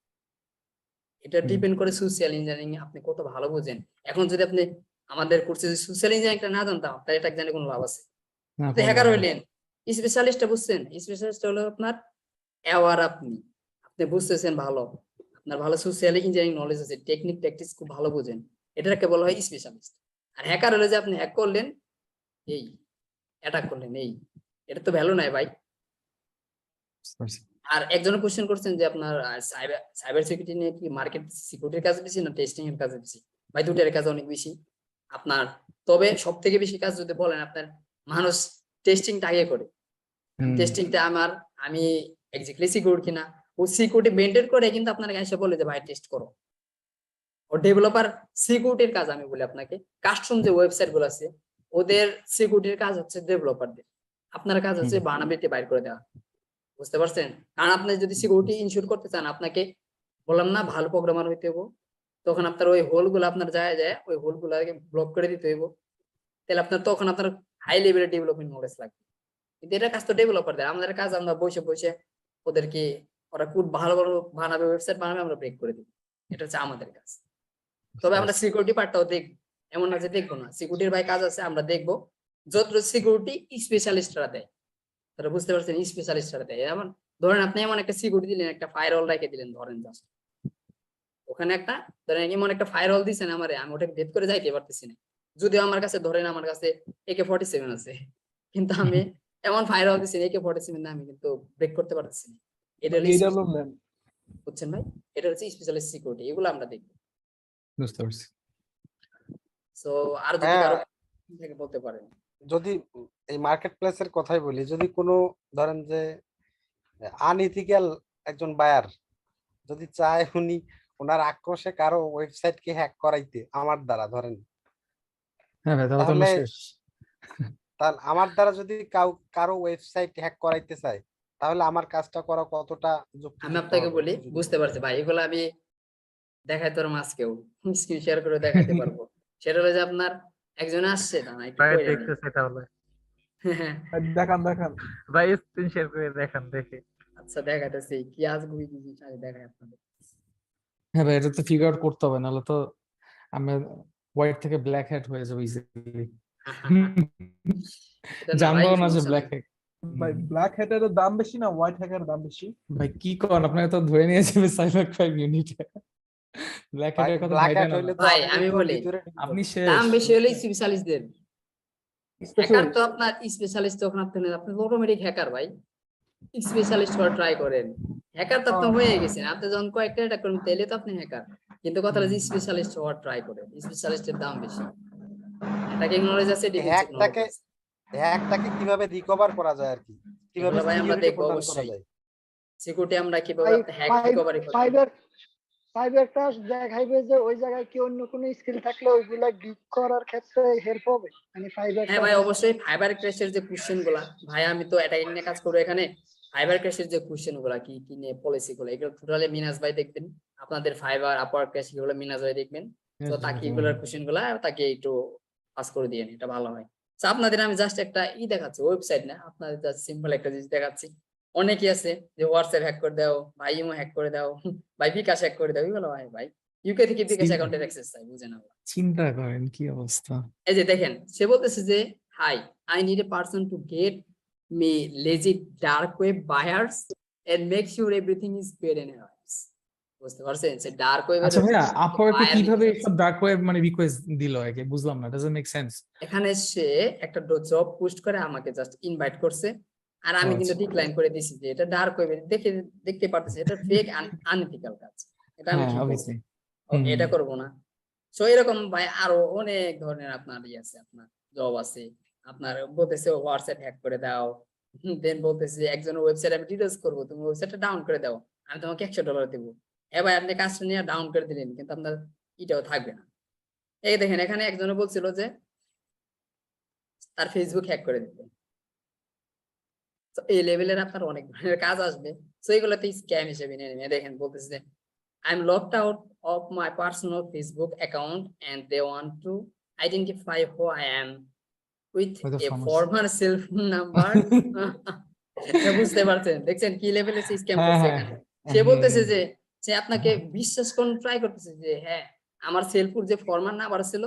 এটা ডিপেন্ড করে সোশ্যাল ইঞ্জিনিয়ারিং আপনি কত ভালো বুঝেন। এখন যদি আপনি আমাদের কোর্সে সোশ্যাল ইঞ্জিনিয়ারিংটা না জানতাম তাহলে এটা জানে কোনো লাভ আছে? আপনি হ্যাকার হইলেন, স্পেশালিস্টটা বুঝছেন, স্পেশালিস্ট হলো আপনার অ্যাওয়ার, আপনি বুঝতেছেন ভালো, আপনার ভালো সোশ্যাল ইঞ্জিনিয়ারিং নলেজ আছে, টেকনিক প্র্যাকটিস খুব ভালো বুঝেন, এটাকে বলা হয় স্পেশালিস্ট। আর হ্যাকার হলো যে আপনি হ্যাক করলেন, এই অ্যাটাক করলেন, এই এটা তো ভ্যালু নাই ভাই। আর একজনের কোশ্চেন করছেন যে আপনার সাইবার সিকিউরিটি নিয়ে কি মার্কেট সিকিউরিটির কাজ বেশি না টেস্টিং এর কাজ বেশি? ভাই দুটার কাজ অনেক বেশি আপনার। তবে সব থেকে বেশি কাজ যদি বলেন আপনার, মানুষ টেস্টিংটা আগে করে। টেস্টিংটা আমি এক্স্যাক্টলি সিকিউর কিনা ও সিকিউরিটি মেইনটেইন করে কিন্তু আপনার এসে বলে যে ভাই টেস্ট করো। ও ডেভেলপার সিকিউরিটির কাজ আমি বলি আপনাকে, কাস্টম যে ওয়েবসাইট গুলো আছে ওদের সিকিউরিটির কাজ হচ্ছে ডেভেলপারদের, আপনার কাজ হচ্ছে বানাবিলিটি বাইর করে দেওয়া। বুঝতে পারছেন? কারণ আপনি যদি সিকিউরিটি ইনশিওর করতে চান, আপনাকে বললাম না ভালো প্রোগ্রামার হইতে হবে, তখন আপনার ওই হোল গুলো আপনার যায় ওই হোল গুলাকে ব্লক করে দিতে হইব। তাহলে আপনার তখন আপনার হাই লেভেলের ডেভেলপমেন্ট নলেজ লাগবে। কিন্তু এটা কাজ তো ডেভেলপারদের, আমাদের কাজ আমরা বসে বসে ওদেরকে, ওরা কোড ভালো ভালো বানাবে, ওয়েবসাইট বানাবে, আমরা ব্রেক করে দিব। এটা হচ্ছে আমাদের কাজ। তবে আমরা সিকিউরিটি পার্টটাও দেখবো, এমন না যে দেখবো না। সিকিউরিটির ভাই কাজ আছে, আমরা দেখবো যত সিকিউরিটি স্পেশালিস্টরা দেয়, তারা বুঝতে পারছেন স্পেশালিস্টরা দেয়। এমন ধরেন আপনি এমন একটা সিকিউরিটি দিলেন, একটা ফায়ারওয়াল রেখে দিলেন ধরেন, জাস্ট ওখানে একটা ধরেন এমন একটা ফায়ারওয়াল দিছেন আমারে, আমি ওটাকে ভেদ করে যাইতে পারতেছি না, যদিও আমার কাছে ধরেন আমার কাছে AK-47 আছে, কিন্তু আমি এমন ফায়ারওয়াল দিছি AK-47 না, আমি কিন্তু ব্রেক করতে পারতেছি না। এটা বুঝছেন ভাই, এটা হচ্ছে স্পেশালিস্ট সিকিউরিটি, এগুলো আমরা দেখবো। বুঝতে পারছি। সো আর যদি কারো থেকে বলতে পারেন, যদি এই মার্কেট প্লেসের কথাই বলি, যদি কোনো ধরেন যে আনইথিক্যাল একজন বায়ার যদি চায় উনি ওনার আক্রোশে কারো ওয়েবসাইটকে হ্যাক করাইতে আমার দ্বারা, ধরেন হ্যাঁ ভাই, তাহলে তো আমরা শেষ। তাহলে আমার দ্বারা যদি কারো ওয়েবসাইট হ্যাক করাইতে চায়, তাহলে আমার কাজটা করা কতটা যুক্তিযুক্ত? আমি আপনাকে বলি, বুঝতে পারছি ভাই, এগুলো আমি দেখাই তোর মাসকেও স্ক্রিন শেয়ার করে দেখাতে পারবো। সেটা হলো যে আপনার একজন আসছে না, একটু ভাই কইরা নেই। দেখতেছে তাহলে দেখান ভাই, স্ক্রিন শেয়ার করে দেখান দেখে। আচ্ছা দেখাতেছি, কি আসবে কি জিনিস আগে দেখাই আপনাদের। হ্যাঁ ভাই, এটা তো ফিগার আউট করতে হবে, নাহলে তো আমরা হোয়াইট থেকে ব্ল্যাক হ্যাট হয়ে যাবো ইজিলি। এটা না ভাই, জানবো না যে সমস্যা ব্ল্যাক নেই। হ্যাট। ভাই ব্ল্যাক হ্যাটের দাম বেশি না হোয়াইট হ্যাটের দাম বেশি? ভাই কি করেন, আপনাকে তো ধরে নিয়ে যাবে সাইবার ক্রাইম ইউনিটে। ব্ল্যাক হ্যাটের কথা ব্ল্যাক ভাইটা হ্যাট না। হইলে তো ভাই, আমি আমি তো বলি, ভিতরে ঢুকে আপনি যাবো। শেষ। দাম বেশি হলে স্পেশালিস্টদের, হ্যাকার তো আপনার স্পেশালিস্ট যখন আপনি অটোমেটিক হ্যাকার ভাই, স্পেশালিস্ট হওয়ার ট্রাই করেন। হ্যাকার তো আপনি হয়ে গেছেন, আপনি যখন কয়েকটা অ্যাটাক করেন তাহলে তো আপনি হ্যাকার। কিন্তু কথা হলো যে স্পেশালিস্ট হওয়ার ট্রাই করেন, স্পেশালিস্টের দাম বেশি। অ্যাটাকিং নলেজ আছে, ডিফেন্সিভ নলেজ আছে। হ্যাকটাকে কিভাবে রিকভার করা যায় আর কি, কিভাবে এগুলো ভাই আমরা সিকিউরিটি দেখবো প্রদান করা অবশ্যই। যায়? সিকিউরিটি আমরা কিভাবে হ্যাক রিকভারি করব। ফাইবারটা দেখাইবে যে ওই জায়গায় কি অন্য কোনো স্কিল থাকলে ওইগুলা গিগ করার ক্ষেত্রে হেল্প হবে, মানে ফাইবারটা। হ্যাঁ ভাই অবশ্যই ফাইবার ক্র্যাশের যে কোশ্চেন গুলা ভাই আমি তো এটা নিয়ে কাজ করবো এখানে। ফাইবার ক্র্যাশের যে কোশ্চেন গুলা কি কি নিয়ে পলিসি গুলো এগুলো টোটালি মিনাজ ভাই দেখবেন। আপনাদের ফাইবার আপার ক্র্যাশ এগুলো মিনাজ ভাই দেখবেন। তো তাকে এগুলোর কোশ্চেন গুলা তাকে একটু পাস করে দিয়ে এটা ভালো হয়। তো আপনাদের আমি জাস্ট একটা দেখাচ্ছি, ওয়েবসাইট না, আপনাদের জাস্ট সিম্পল একটা জিনিস দেখাচ্ছি। অনেকেই আছে যে হোয়াটসঅ্যাপ হ্যাক করে দাও ভাই, ইমো হ্যাক করে দাও ভাই, বিকাশ হ্যাক করে দাও, এগুলো ভাই ইউকে থেকে বিকাশ অ্যাকাউন্টের অ্যাক্সেস চাই, বুঝে না। চিন্তা করেন কি অবস্থা। এই যে দেখেন সে বলতেছে যে hi I need a person to get me legit dark web buyers and make sure everything is paid in advance. বুঝতে পারছেন সে ডার্ক ওয়েব। আচ্ছা ভাইয়া, আপওয়ার্কে কিভাবে সব ডার্ক ওয়েব মানে রিকোয়েস্ট দিল আগে বুঝলাম না, ডাজন্ট মেক সেন্স। এখানে সে একটা জব পোস্ট করে আমাকে জাস্ট ইনভাইট করছে, আর আমি কিন্তু ডিক্লাইন করে দিয়েছি যে এটা ডার্ক ওয়েবে দেখতে পারতেছি এটা ফেক আনএথিক্যাল কাজ, এটা আমি হ্যাঁ কি অবশ্যই। এটা করব না। সো এরকম ভাই আরো অনেক ধরনের আপনার আছে, আপনার জব আছে। আপনার বলতেছে হোয়াটসঅ্যাপ হ্যাক করে দাও, দেন বলতেছে একজনের ওয়েবসাইট আমি ডিটেইলস করবো, তুমি ওয়েবসাইটটা ডাউন করে দাও, আমি তোমাকে $100 দেবো। এবার আপনি কাজটা নিয়ে ডাউন করে দিলেন কিন্তু আপনার এটাও থাকবে না। এই দেখেন এখানে একজনে বলছিল যে তার ফেসবুক হ্যাক করে দিতে। তো এই লেভেলের আপনার অনেক ধরনের কাজ আসবে, তো এগুলোতে স্ক্যাম হিসেবে নিয়ে নেবে। দেখেন বলতেছে যে I'm locked out of my personal Facebook account and they want to identify who I am with a former cell phone number. বুঝতে পারছেন, দেখছেন কি লেভেলে সে স্ক্যাম করছে এখানে। সে বলতেছে যে সে আপনাকে বিশ্বাস করতে ট্রাই করতেছে যে হ্যাঁ আমার সেলফোন যে ফরমার নাম্বার ছিল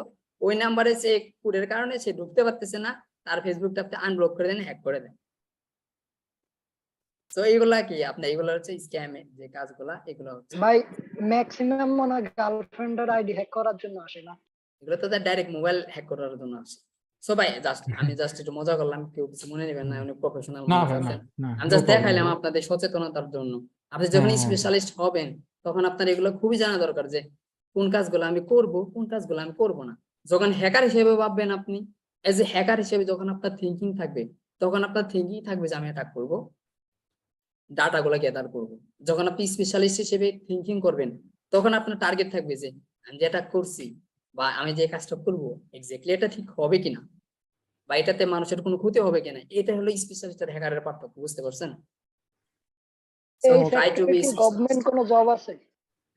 ওই নাম্বারে সে কোডের কারণে সে ঢুকতে পারতেছে না, তার ফেসবুকটা আপনি আনব্লক করে দেন, হ্যাক করে দেন। তো এইগুলা কি আপনি এগুলো হচ্ছে স্ক্যামে যে কাজগুলা, এগুলো হচ্ছে ভাই ম্যাক্সিমাম মনে হয় গার্লফ্রেন্ডের আইডি হ্যাক করার জন্য আসে না, এগুলো তো ডাইরেক্ট মোবাইল হ্যাক করার জন্য আসে। সো ভাই জাস্ট আমি জাস্ট একটু মজা করলাম, কেউ কিছু মনে নেবেন না, অনেক প্রফেশনাল না মানুষ ভাই না আছেন। না, আমি no জাস্ট problem, দেখাইলাম bro. আপনাদের সচেতনতার জন্য। আপনি যখন হ্যাঁ, হ্যাঁ। স্পেশালিস্ট হবেন তখন আপনার এগুলো খুবই জানা দরকার যে কোন কাজগুলো আমি করব, কোন কাজগুলো আমি করব না। যখন হ্যাকার হিসেবে ভাববেন আপনি, এজ এ হ্যাকার হিসেবে যখন আপনার থিঙ্কিং থাকবে, তখন আপনার থিঙ্কিং থাকবে যে আমি অ্যাটাক করব, ডাটাগুলো গ্যাদার করব। যখন আপনি স্পেশালিস্ট হিসেবে থিঙ্কিং করবেন তখন আপনার টার্গেট থাকবে যে আমি যে অ্যাটাক করছি বা আমি যে কাজটা করব এক্স্যাক্টলি এটা ঠিক হবে কিনা, বা এটাতে মানুষের কোনো ক্ষতি হবে কিনা। এটা হলো স্পেশালিস্ট আর হ্যাকারের পার্থক্য, বুঝতে পারছেন? এই সেক্টরে কি গভর্নমেন্ট কোনো জব আছে?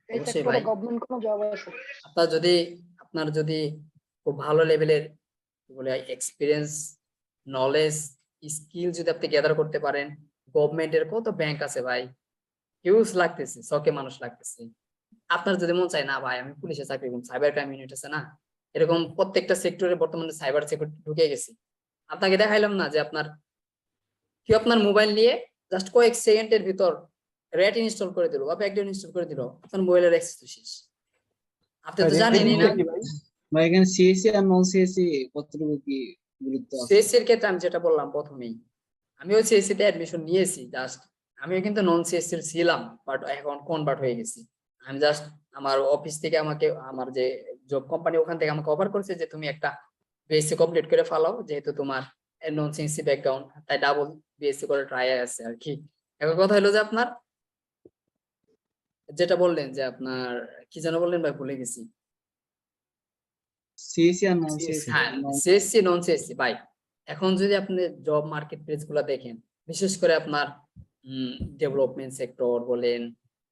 এই অবশ্যই সেক্টরে ভাই। গভর্নমেন্ট কোনো জব আছে? আপনার যদি খুব ভালো লেভেলের বলে এক্সপিরিয়েন্স, নলেজ, স্কিল যদি আপনি গ্যাদার করতে পারেন, গভর্নমেন্টের কত ব্যাংক আছে ভাই, হিউজ লাগতেছে, শখে মানুষ লাগতেছে। আপনার যদি মন চায় না ভাই আমি পুলিশে চাকরি করব, সাইবার ক্রাইম ইউনিট আছে না, এরকম প্রত্যেকটা সেক্টরে বর্তমানে সাইবার সিকিউরিটি ঢুকে গেছে। আপনাকে দেখাইলাম না যে আপনার কি আপনার মোবাইল নিয়ে জাস্ট কয়েক সেকেন্ডের ভিতর রেট ইনস্টল করে দিল বা ব্যাকডোর ইনস্টল করে দিল, আপনার মোবাইলের অ্যাক্সেস তো শেষ। আপনি তো জানেনই না ভাই এখানে সিএসসি আর নন সিএসসি কতটুকু কি গুরুত্ব আছে? সিএসসি এর ক্ষেত্রে আমি যেটা বললাম প্রথমেই, আমিও সিএসসি তে অ্যাডমিশন নিয়েছি, জাস্ট আমিও কিন্তু নন সিএসসি এর ছিলাম বাট এখন কনভার্ট হয়ে গেছি। আমি জাস্ট আমার অফিস থেকে আমাকে আমার যে জব কোম্পানি ওখান থেকে আমাকে অফার করেছে যে তুমি একটা বিএসসি কমপ্লিট করে ফেলাও, যেহেতু তোমার নন সিএসসি ব্যাকগ্রাউন্ড, তাই ডাবল বিএসসি করে ট্রাই আছে আর কি। এখন কথা হলো যে আপনার যেটা বললেন যে আপনার কি যেন বললেন ভাই, ভুলে গেছি। সিএসসি আর নন সিএসসি। হ্যাঁ সিএসসি নন সিএসসি ভাই। এখন যদি আপনি জব মার্কেট প্লেস গুলা দেখেন, বিশেষ করে আপনার ডেভেলপমেন্ট সেক্টর বলেন,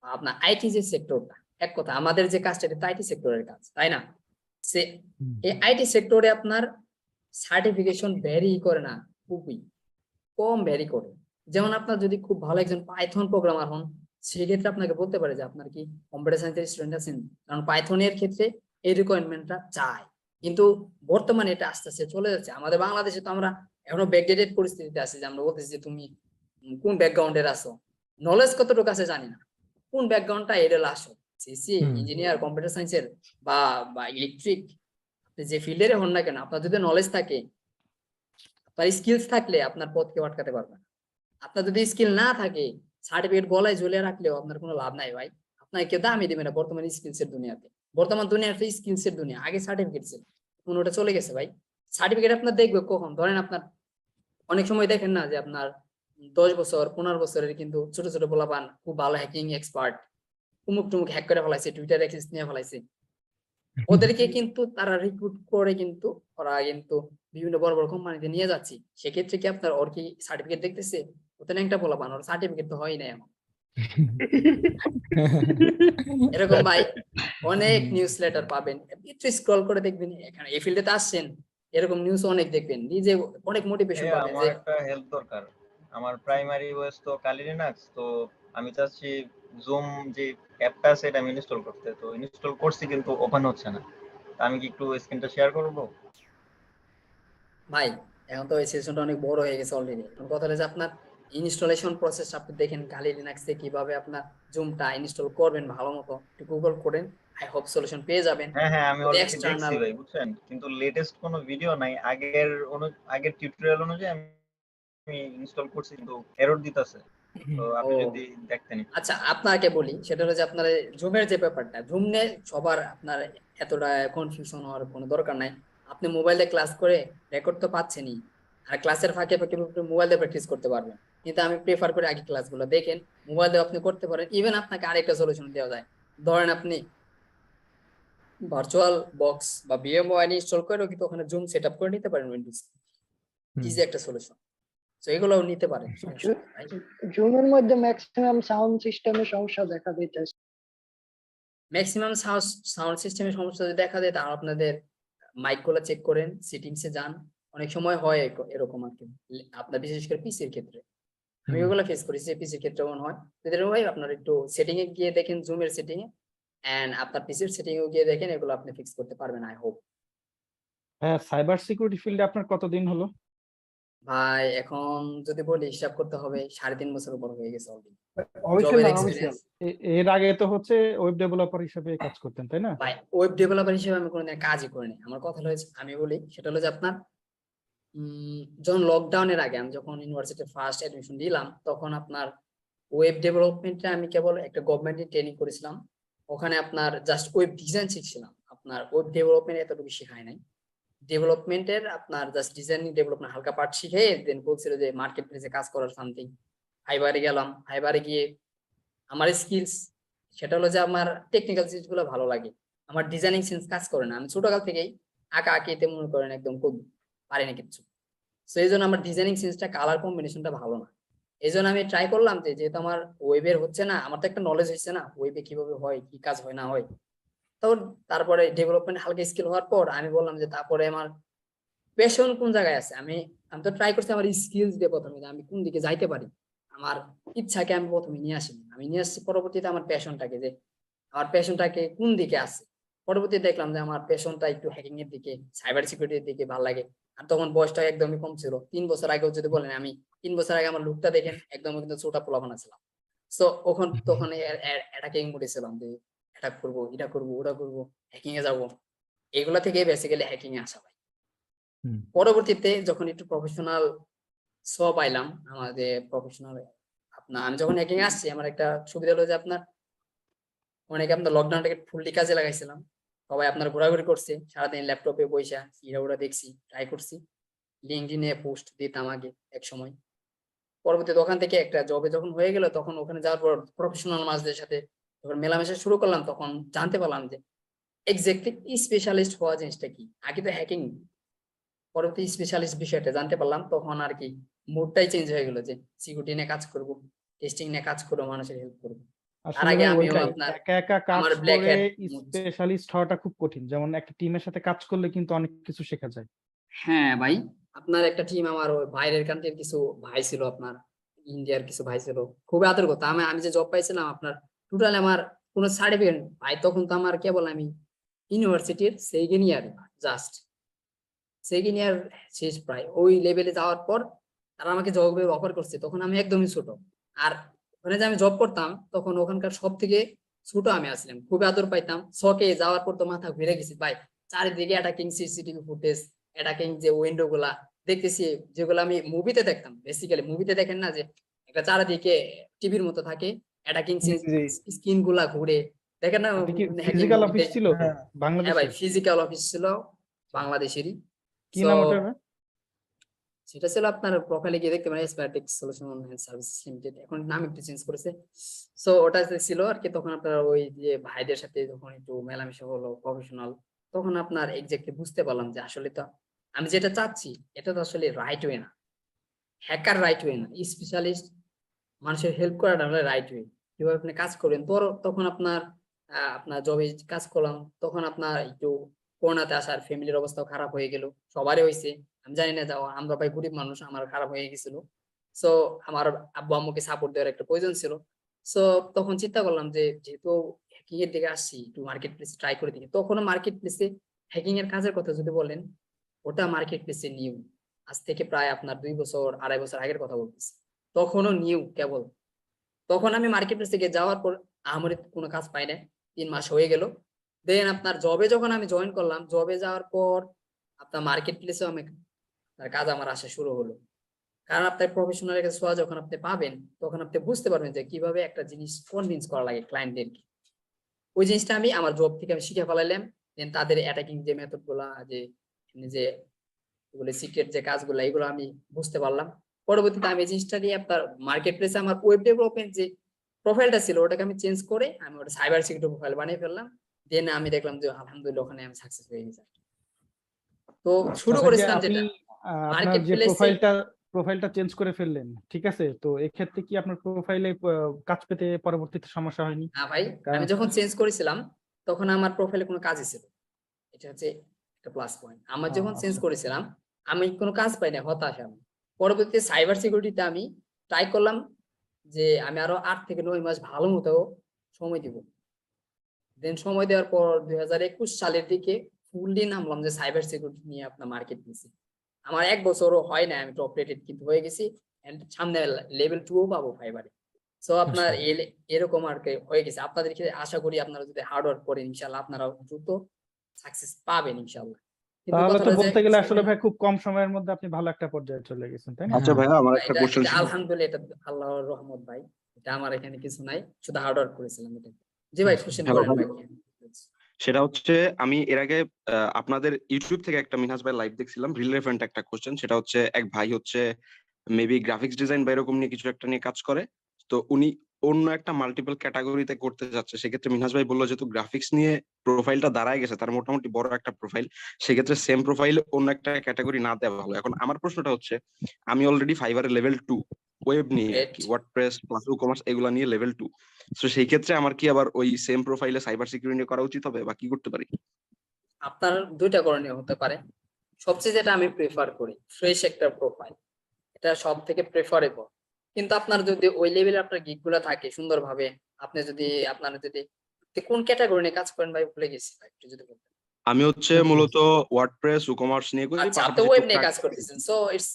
আপনার আইটি যে সেক্টরটা, এক কথা আমাদের যে কাজটা এটা আইটি সেক্টরের কাজ, তাই না? সে এই আইটি সেক্টরে আপনার সার্টিফিকেশন ভ্যারি করে না, খুবই কম ভ্যারি করে। যেমন আপনার যদি খুব ভালো একজন পাইথন প্রোগ্রামার হন, সেক্ষেত্রে আপনাকে বলতে পারে যে আপনার কি কম্পিউটার সায়েন্সের স্টুডেন্ট আছেন, কারণ পাইথনের ক্ষেত্রে এই রিকোয়ারমেন্টটা চাই। কিন্তু বর্তমানে এটা আস্তে আস্তে চলে যাচ্ছে। আমাদের বাংলাদেশে তো আমরা এখনো ব্যাকডেটেড পরিস্থিতিতে আছি যে আমরা বলতেছি যে তুমি কোন ব্যাকগ্রাউন্ডের আসো, নলেজ কতটুকু আছে জানি না, কোন ব্যাকগ্রাউন্ডটা এর আসো, সিসি ইঞ্জিনিয়ার, কম্পিউটার সায়েন্সের বা ইলেকট্রিক, যে ফিল্ডের হন না কেন, আপনার যদি নলেজ থাকে, আপনার স্কিলস থাকলে আপনার পথ কেউ আটকাতে পারবে না। আপনার যদি স্কিল না থাকে, সার্টিফিকেট গলায় ঝুলিয়ে রাখলেও আপনার কোনো লাভ নাই ভাই, আপনাকে কেউ দামই দেবে না বর্তমানে স্কিলসের দুনিয়াতে। বর্তমান দুনিয়াতে স্কিলসের দুনিয়া, আগে সার্টিফিকেট ছিল, এখন ওটা চলে গেছে ভাই। সার্টিফিকেট আপনার দেখবে কখন, ধরেন আপনার অনেক সময় দেখেন না যে আপনার 10 বছর 15 বছরের কিন্তু ছোট ছোট পোলাপান খুব ভালো হ্যাকিং এক্সপার্ট, উমুক টুমুক হ্যাক করে ফেলাইছে, টুইটার অ্যাক্সেস নিয়ে ফেলাইছে, ওদেরকে কিন্তু তারা রিক্রুট করে কিন্তু ওরা কিন্তু বিভিন্ন বড় বড় কোম্পানিতে নিয়ে যাচ্ছে। সেক্ষেত্রে কি আপনার ওর কি সার্টিফিকেট দেখতেছে? ওখানে একটা পোলাপান, ওর সার্টিফিকেট তো হয় না এখন। এরকম ভাই অনেক নিউজ লেটার পাবেন, একটু স্ক্রল করে দেখবেন, এখানে এই ফিল্ডে আসছেন এরকম নিউজ অনেক দেখবেন, নিজে অনেক মোটিভেশন ভাইয়া, পাবেন আমার যে একটা হেল্প দরকার। আমার প্রাইমারি ওএস তো কালি লিনাক্স, তো আমি চাচ্ছি জুম যে অ্যাপটা আছে এটা আমি ইনস্টল করতে। তো ইনস্টল করছি কিন্তু ওপেন হচ্ছে না। তা আমি কি একটু স্ক্রিনটা শেয়ার করব? ভাই এখন তো এই সেশনটা অনেক বড় হয়ে গেছে অলরেডি। কথা হলো যে আপনার ইনস্টলেশন প্রসেস আপনি দেখেন গালি লিনাক্সে কিভাবে আপনার জুমটা ইনস্টল করবেন ভালো মতো, একটু গুগল করেন, আই হোপ সলিউশন পেয়ে যাবেন। হ্যাঁ হ্যাঁ, আমি যদি অলরেডি দেখছি এক্সটার্নাল ভাই, বুঝছেন, কিন্তু লেটেস্ট কোনো ভিডিও নাই। আগের টিউটোরিয়াল অনুযায়ী আমি ইনস্টল করছি কিন্তু এরর দিতেছে। তো ও আপনি যদি দেখতেন একটু। আচ্ছা, আপনাকে বলি সেটা হলো যে আপনার জুমের যে ব্যাপারটা, জুম নিয়ে সবার আপনার এতটা কনফিউশন হওয়ার কোনো দরকার নাই। আপনি মোবাইলে ক্লাস করে রেকর্ড তো পাচ্ছেনই, আর ক্লাসের ফাঁকে ফাঁকে মোবাইল দিয়ে প্র্যাকটিস করতে পারবেন। কিন্তু আমি প্রেফার করি আগে ক্লাসগুলো দেখেন, মোবাইল দিয়ে আপনি করতে পারেন। ইভেন আপনাকে আরেকটা সলিউশন দেওয়া যায়, ধরেন আপনি ভার্চুয়াল বক্স বা VMware ইনস্টল করেও কিন্তু ওখানে জুম সেট আপ করে নিতে পারেন উইন্ডোজ, ইজি একটা সলিউশন। তো এগুলোও নিতে পারেন, সমস্যা নেই ভাই। জুমের মধ্যে ম্যাক্সিমাম সাউন্ড সিস্টেমে সমস্যা দেখা দিতেছে। ম্যাক্সিমাম সাউন্ড সিস্টেমের সমস্যা যদি দেখা দেয় তাহলে আপনাদের মাইক গুলো চেক করেন, সেটিংসে যান। অনেক সময় হয় এরকম আর কি, আপনার বিশেষ করে পিসির ক্ষেত্রে আমি ওগুলো ফেস করেছি, পিসির ক্ষেত্রে এমন হয়। যদি হয় আপনার একটু সেটিং এ গিয়ে দেখেন, জুমের সেটিং এ এন্ড আপনার পিসির সেটিং এ গিয়ে দেখেন, এগুলো আপনি ফিক্স করতে পারবেন আই হোপ। হ্যাঁ, সাইবার সিকিউরিটি ফিল্ডে আপনার কতদিন হলো? ভাই এখন যদি বলি হিসাব করতে হবে 3.5 বছর উপর হয়ে গেছে অলরেডি। অফিসিয়াল জবের না এক্সপিরিয়েন্স অফিসিয়াল? এর আগে তো হচ্ছে ওয়েব ডেভেলপার হিসেবে কাজ করতেন, তাই না? ভাই ওয়েব ডেভেলপার হিসেবে আমি কোনোদিন কাজই করিনি। আমার কথা হচ্ছে, আমি বলি সেটা হলো যে আপনার যখন লকডাউনের আগে আমি যখন ইউনিভার্সিটি ফার্স্ট অ্যাডমিশন দিলাম, তখন আপনার ওয়েব ডেভেলপমেন্টে আমি কেবল একটা গভর্নমেন্টের ট্রেনিং করেছিলাম। ওখানে আপনার জাস্ট ওয়েব ডিজাইন শিখছিলাম, আপনার ওয়েব ডেভেলপমেন্ট এতটুকু শেখায় নাই। ডেভেলপমেন্টের আপনার জাস্ট ডিজাইনিং ডেভেলপমেন্ট হালকা পার্ট শিখে দেন বলছিল যে মার্কেট প্লেসে কাজ করার সামথিং। ফাইবারে গেলাম, ফাইবারে গিয়ে আমার স্কিলস সেটা হলো যে আমার টেকনিক্যাল জিনিসগুলো ভালো লাগে, আমার ডিজাইনিং সেন্স কাজ করে না। আমি ছোটকাল থেকেই আঁকা আঁকিতে মনে করেন একদম পারি না কিছু। তো এই জন্য আমার ডিজাইনিং সেন্সটা, কালার কম্বিনেশনটা ভালো না। এই জন্য আমি ট্রাই করলাম যে যেহেতু আমার ওয়েবের হচ্ছে না, আমার তো একটা নলেজ হচ্ছে না ওয়েবে কিভাবে হয়, কি কাজ হয় না হয়। তখন তারপরে ডেভেলপমেন্ট হালকা স্কিল হওয়ার পর আমি বললাম যে তারপরে আমার প্যাশন কোন জায়গায় আছে। আমি তো ট্রাই করছি আমার স্কিলস দিয়ে প্রথমে, যে আমি কোন দিকে যাইতে পারি। আমার ইচ্ছাকে আমি প্রথমে নিয়ে আসিনি, আমি নিয়ে আসছি পরবর্তীতে আমার প্যাশনটাকে, যে আমার প্যাশনটাকে কোন দিকে আছে। পরবর্তীতে দেখলাম যে আমার প্যাশনটা একটু হ্যাকিং এর দিকে, সাইবার সিকিউরিটির দিকে ভালো লাগে। আর তখন বয়সটা একদমই কম ছিল, 3 বছর আগেও যদি বলেন, আমি 3 বছর আগে আমার লুকটা দেখেন একদম কিন্তু ছোটা পোলাপানা ছিলাম। সো তখন অ্যাটাকিং মোডে ছিলাম, যে অ্যাটাক করবো, এটা করবো, ওটা করবো, হ্যাকিং এ যাবো। এগুলা থেকে বেসিক্যালি হ্যাকিং এ আসা ভাই। পরবর্তীতে যখন একটু প্রফেশনাল পাইলাম, আমাদের প্রফেশনাল আপনার আমি যখন হ্যাকিং এ আসছি, আমার একটা সুবিধা হলো যে আপনার অনেকে আপনার লকডাউনটাকে ফুললি কাজে লাগাইছিলাম। সবাই আপনার ঘোরাঘুরি করছে সারাদিন ল্যাপটপে বইসা, ওরা দেখছি, ট্রাই করছি, লিঙ্কডইনে পোস্ট দিতাম আগে এক সময়। পরবর্তীতে ওখান থেকে একটা জবে যখন হয়ে গেল, তখন ওখানে যাওয়ার পর প্রফেশনাল মানুষদের সাথে যখন মেলামেশা শুরু করলাম, তখন জানতে পারলাম যে এক্স্যাক্টলি স্পেশালিস্ট হওয়া জিনিসটা কি। আগে তো হ্যাকিং, পরবর্তী স্পেশালিস্ট বিষয়টা জানতে পারলাম, তখন আর কি মুডটাই চেঞ্জ হয়ে গেল, যে সিকিউরিটি নিয়ে কাজ করব, টেস্টিং নিয়ে কাজ করবো, মানুষের হেল্প করবো। তার আসলে আগে ভাই আমিও ওইটাই, আপনার একা একা কাজ আমার ব্ল্যাক করে হ্যাট। স্পেশালিস্ট হওয়াটা খুব কঠিন। যেমন একটা টিমের সাথে কাজ করলে কিন্তু অনেক কিছু শেখা যায়। হ্যাঁ ভাই, আপনার একটা টিম, আমার বাইরের কান্ট্রির কিছু ভাই ছিল, আপনার ইন্ডিয়ার কিছু ভাই ছিল, খুবই আদর করতো। আমি যে জব পাইছিলাম আপনার টোটাল আমার কোনো সার্টিফিকেট ভাই, তখন তো আমার কেবল আমি ইউনিভার্সিটির second year, just second year শেষ প্রায়, ওই লেভেলে যাওয়ার পর তারা আমাকে জবের অফার করছে। তখন আমি একদমই ছোট, আর ওখানে যে আমি জব করতাম তখন ওখানকার সব থেকে ছোট আমি আসলাম, খুবই আদর পাইতাম। শখে যাওয়ার পর তো মাথা ঘুরে গেছি ভাই, চারিদিকে অ্যাটাকিং সিসিটিভি ফুটেজ, অ্যাটাকিং যে উইন্ডো গুলা দেখতেছি, যেগুলো আমি মুভিতে দেখতাম। বেসিক্যালি মুভিতে দেখেন না, যে একটা চারিদিকে টিভির মতো থাকে, অ্যাটাকিং স্ক্রিন গুলা ঘুরে দেখেন না। এটা কি হ্যাকিং ফিজিক্যাল মুভিতে, অফিস ছিল হ্যাঁ। হ্যাঁ বাংলাদেশে? ভাই ফিজিক্যাল অফিস ছিল বাংলাদেশেরই। কি So, নাম ওটার? সেটা ছিল আপনার প্রোফাইলে গিয়ে দেখতে পারেন স্প্যাটিক সলিউশন সার্ভিসেস লিমিটেড, এখন নাম একটু চেঞ্জ করেছে। সো ওটা যে ছিল আর কি, তখন আপনার ওই যে ভাইদের সাথে যখন একটু মেলামেশা হলো প্রফেশনাল, তখন আপনার এক্স্যাক্টলি বুঝতে পারলাম যে আসলে তো আমি যেটা চাচ্ছি এটা তো আসলে রাইট ওয়ে না, হ্যাকার রাইট ওয়ে না, স্পেশালিস্ট মানুষের হেল্প করাটা হলে রাইট ওয়ে। কিভাবে আপনি কাজ করবেন, তখন আপনার আপনার জবে কাজ করলাম, তখন আপনার একটু করোনাতে আসার ফ্যামিলির অবস্থাও খারাপ হয়ে গেল, সবারই হয়েছে, আমি জানি না, যাও আমরা ভাই গরিব মানুষ, আমার খারাপ হয়ে গেছিল। সো আমার আব্বু আম্মুকে সাপোর্ট দেওয়ার একটা প্রয়োজন ছিল। সো তখন চিন্তা করলাম যে যেহেতু হ্যাকিং এর দিকে আসছি, একটু মার্কেট প্লেসে ট্রাই করে দেখি। তখনও মার্কেট প্লেসে হ্যাকিং এর কাজের কথা যদি বলেন, ওটা মার্কেট প্লেসে নিউ, আজ থেকে প্রায় আপনার 2 বছর 2.5 বছর আগের কথা বলতেছি, তখনও নিউ কেবল। তখন আমি মার্কেট প্লেস থেকে যাওয়ার পর আমার কোনো কাজ পাই না, 3 মাস হয়ে গেল। দেন আপনার জবে যখন আমি জয়েন করলাম, জবে যাওয়ার পর আপনার মার্কেট প্লেসেও আমি তার কাজ আমার আসা শুরু হলো। কারণ আপনার প্রফেশনালের কাছে ছোঁয়া যখন আপনি পাবেন, তখন আপনি বুঝতে পারবেন যে কিভাবে একটা জিনিস কনভিন্স করা লাগে ক্লায়েন্টদেরকে। ওই জিনিসটা আমি আমার জব থেকে আমি শিখে ফেলাইলাম। দেন তাদের অ্যাটাকিং যে মেথড গুলা, যে সিক্রেট যে কাজগুলো, এগুলো আমি বুঝতে পারলাম। পরবর্তীতে আমি এই জিনিসটা নিয়ে আপনার মার্কেট প্লেসে আমার ওয়েব ডেভেলপমেন্ট যে প্রোফাইলটা ছিল ওটাকে আমি চেঞ্জ করে আমি ওটা সাইবার সিকিউরিটি প্রোফাইল বানিয়ে ফেললাম। দেন আমি দেখলাম যে আলহামদুলিল্লাহ ওখানে আমি সাকসেস হয়ে গেছি। তো শুরু করেছিলাম আপনি যেটা আপনার মার্কেট যে প্লেসে। প্রোফাইলটা চেঞ্জ করে ফেললেন, ঠিক আছে, তো এক্ষেত্রে কি আপনার প্রোফাইলে কাজ পেতে পরবর্তীতে সমস্যা হয়নি? না ভাই, আমি যখন চেঞ্জ করেছিলাম তখন আমার প্রোফাইলে কোনো কাজই ছিল, এটা হচ্ছে একটা প্লাস পয়েন্ট। আমার যখন চেঞ্জ আচ্ছা। করেছিলাম আমি কোনো কাজ পাই না, হতাশ আমি। পরবর্তীতে সাইবার সিকিউরিটিতে আমি ট্রাই করলাম যে আমি আরো 8 থেকে 9 মাস ভালো মতো সময় দিব। দেন সময় দেওয়ার পর 2021 সালের দিকে ফুললি নামলাম যে সাইবার সিকিউরিটি নিয়ে আপনার মার্কেট প্লেসে। আমার 1 বছরও হয় না আমি টপ রেটেড কিন্তু হয়ে গেছি, এন্ড সামনে লেভেল 2 পাবো ফাইবারে। সো আপনার এরকম আর কি হয়ে গেছে। আপনাদেরকে আশা করি আপনারা যদি হার্ড ওয়ার্ক করেন ইনশাআল্লাহ আপনারাও দ্রুত সাকসেস পাবেন ইনশাআল্লাহ। কিন্তু তাহলে তো কথাটা যে বলতে গেলে আসলে ভাই খুব কম সময়ের মধ্যে আপনি ভালো একটা পর্যায়ে চলে গেছেন, তাই না? আচ্ছা ভাইয়া, আমার একটা এটা কোশ্চেন ছিল। আলহামদুলিল্লাহ, এটা আল্লাহর রহমত ভাই, এটা আমার এখানে কিছু নাই, শুধু হার্ড ওয়ার্ক করেছিলাম এটা। জি ভাই, কোশ্চেন হ্যালো করেন ভাই, ভাই। সেটা হচ্ছে আমি এর আগে আপনাদের ইউটিউব থেকে একটা মিনহাজ ভাই লাইভ দেখছিলাম, রিলেভেন্ট একটা কোশ্চেন। সেটা হচ্ছে এক ভাই হচ্ছে মেবি গ্রাফিক্স ডিজাইন বা এরকম নিয়ে কিছু একটা নিয়ে কাজ করে, তো উনি অন্য একটা মাল্টিপল ক্যাটাগরিতে করতে যাচ্ছে। সেক্ষেত্রে মিনহাজ ভাই বললো যেহেতু গ্রাফিক্স নিয়ে প্রোফাইলটা দাঁড়ায় গেছে, তার মোটামুটি বড় একটা প্রোফাইল, সেক্ষেত্রে সেম প্রোফাইল অন্য একটা ক্যাটাগরি না দেওয়া ভালো। এখন আমার প্রশ্নটা হচ্ছে, আমি অলরেডি ফাইবারে লেভেল 2 ওয়েব নিয়ে আর কি, ওয়ার্ডপ্রেস প্লাস ই-কমার্স এগুলা নিয়ে লেভেল 2। তো সেই ক্ষেত্রে আমার কি আবার ওই সেম প্রোফাইলে সাইবার সিকিউরিটি নিয়ে করা উচিত হবে, বা কি করতে পারি? আপনার দুইটা করণীয় হতে পারে। সবচেয়ে যেটা আমি প্রেফার করি, ফ্রেশ একটা প্রোফাইল, এটা সব থেকে প্রেফারেবল। কিন্তু আপনার যদি ওই লেভেলে আপনার গিগ গুলা থাকে সুন্দরভাবে, আপনি যদি কোন ক্যাটাগরি নিয়ে কাজ করেন ভাই ভুলে গেছি ভাই, একটু যদি বলতেন। আমি হচ্ছে মূলত ওয়ার্ডপ্রেস ই-কমার্স নিয়ে করি, আচ্ছা, আপনি পাশাপাশি ওয়েব নিয়ে টুকটাক কাজ করতেছেন, সো ইটস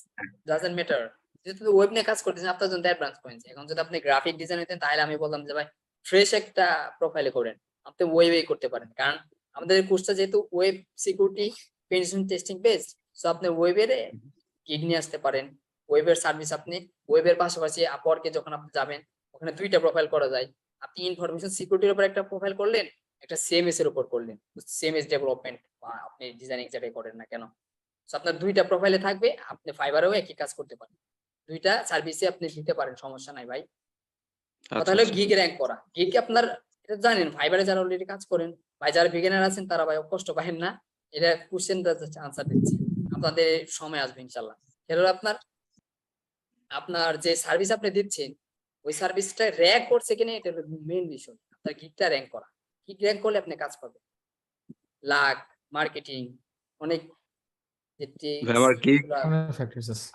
ডাজন্ট ম্যাটার। যেহেতু ওয়েব নিয়ে কাজ করতেছেন আপনার জন্য অ্যাডভান্স পয়েন্ট। এখন যদি আপনি গ্রাফিক ডিজাইন হতেন তাহলে আমি বললাম যে ভাই ফ্রেশ একটা প্রোফাইলে করেন, আপনি ওয়েবে করতে পারেন। কারণ আমাদের কোর্সটা যেহেতু web security penetration testing based, so আপনি ওয়েবের গিগ নিয়ে আসতে পারেন। ওয়েবের সার্ভিস আপনি ওয়েবের পাশাপাশি আপওয়ার্কে যখন আপনি যাবেন ওখানে 2টা প্রোফাইল করা যায়। আপনি ইনফরমেশন সিকিউরিটির উপর একটা প্রোফাইল করলেন, একটা সিএমএস এর উপর করলেন, সিএমএস ডেভেলপমেন্ট বা আপনি ডিজাইনিং যেটাই করেন না কেন, সো আপনার 2টা প্রোফাইলে থাকবে, আপনি ফাইবারেও একই কাজ করতে পারেন, 2টা সার্ভিসে আপনি দিতে পারেন, সমস্যা নাই ভাই। কথা হলো গিগ র্যাঙ্ক করা। গিগ আপনার এটা জানেন আপনারা যারা অলরেডি কাজ করেন ভাই, যারা বিগিনার আছেন তারা ভাই কষ্ট পাবেন না, এটা কোশ্চেনটা আনসার দিচ্ছি, আপনাদের সময় আসবে ইনশাআল্লাহ। এটা হলো আপনার যে সার্ভিস আপনি দিচ্ছেন ওই সার্ভিসটা র‍্যাঙ্ক করছে কিনা, এটা হলো মেইন বিষয়। আপনার গিগটা র‍্যাঙ্ক করা, গিগ র‍্যাঙ্ক করলে আপনি কাজ পাবেন, লাক মার্কেটিং অনেক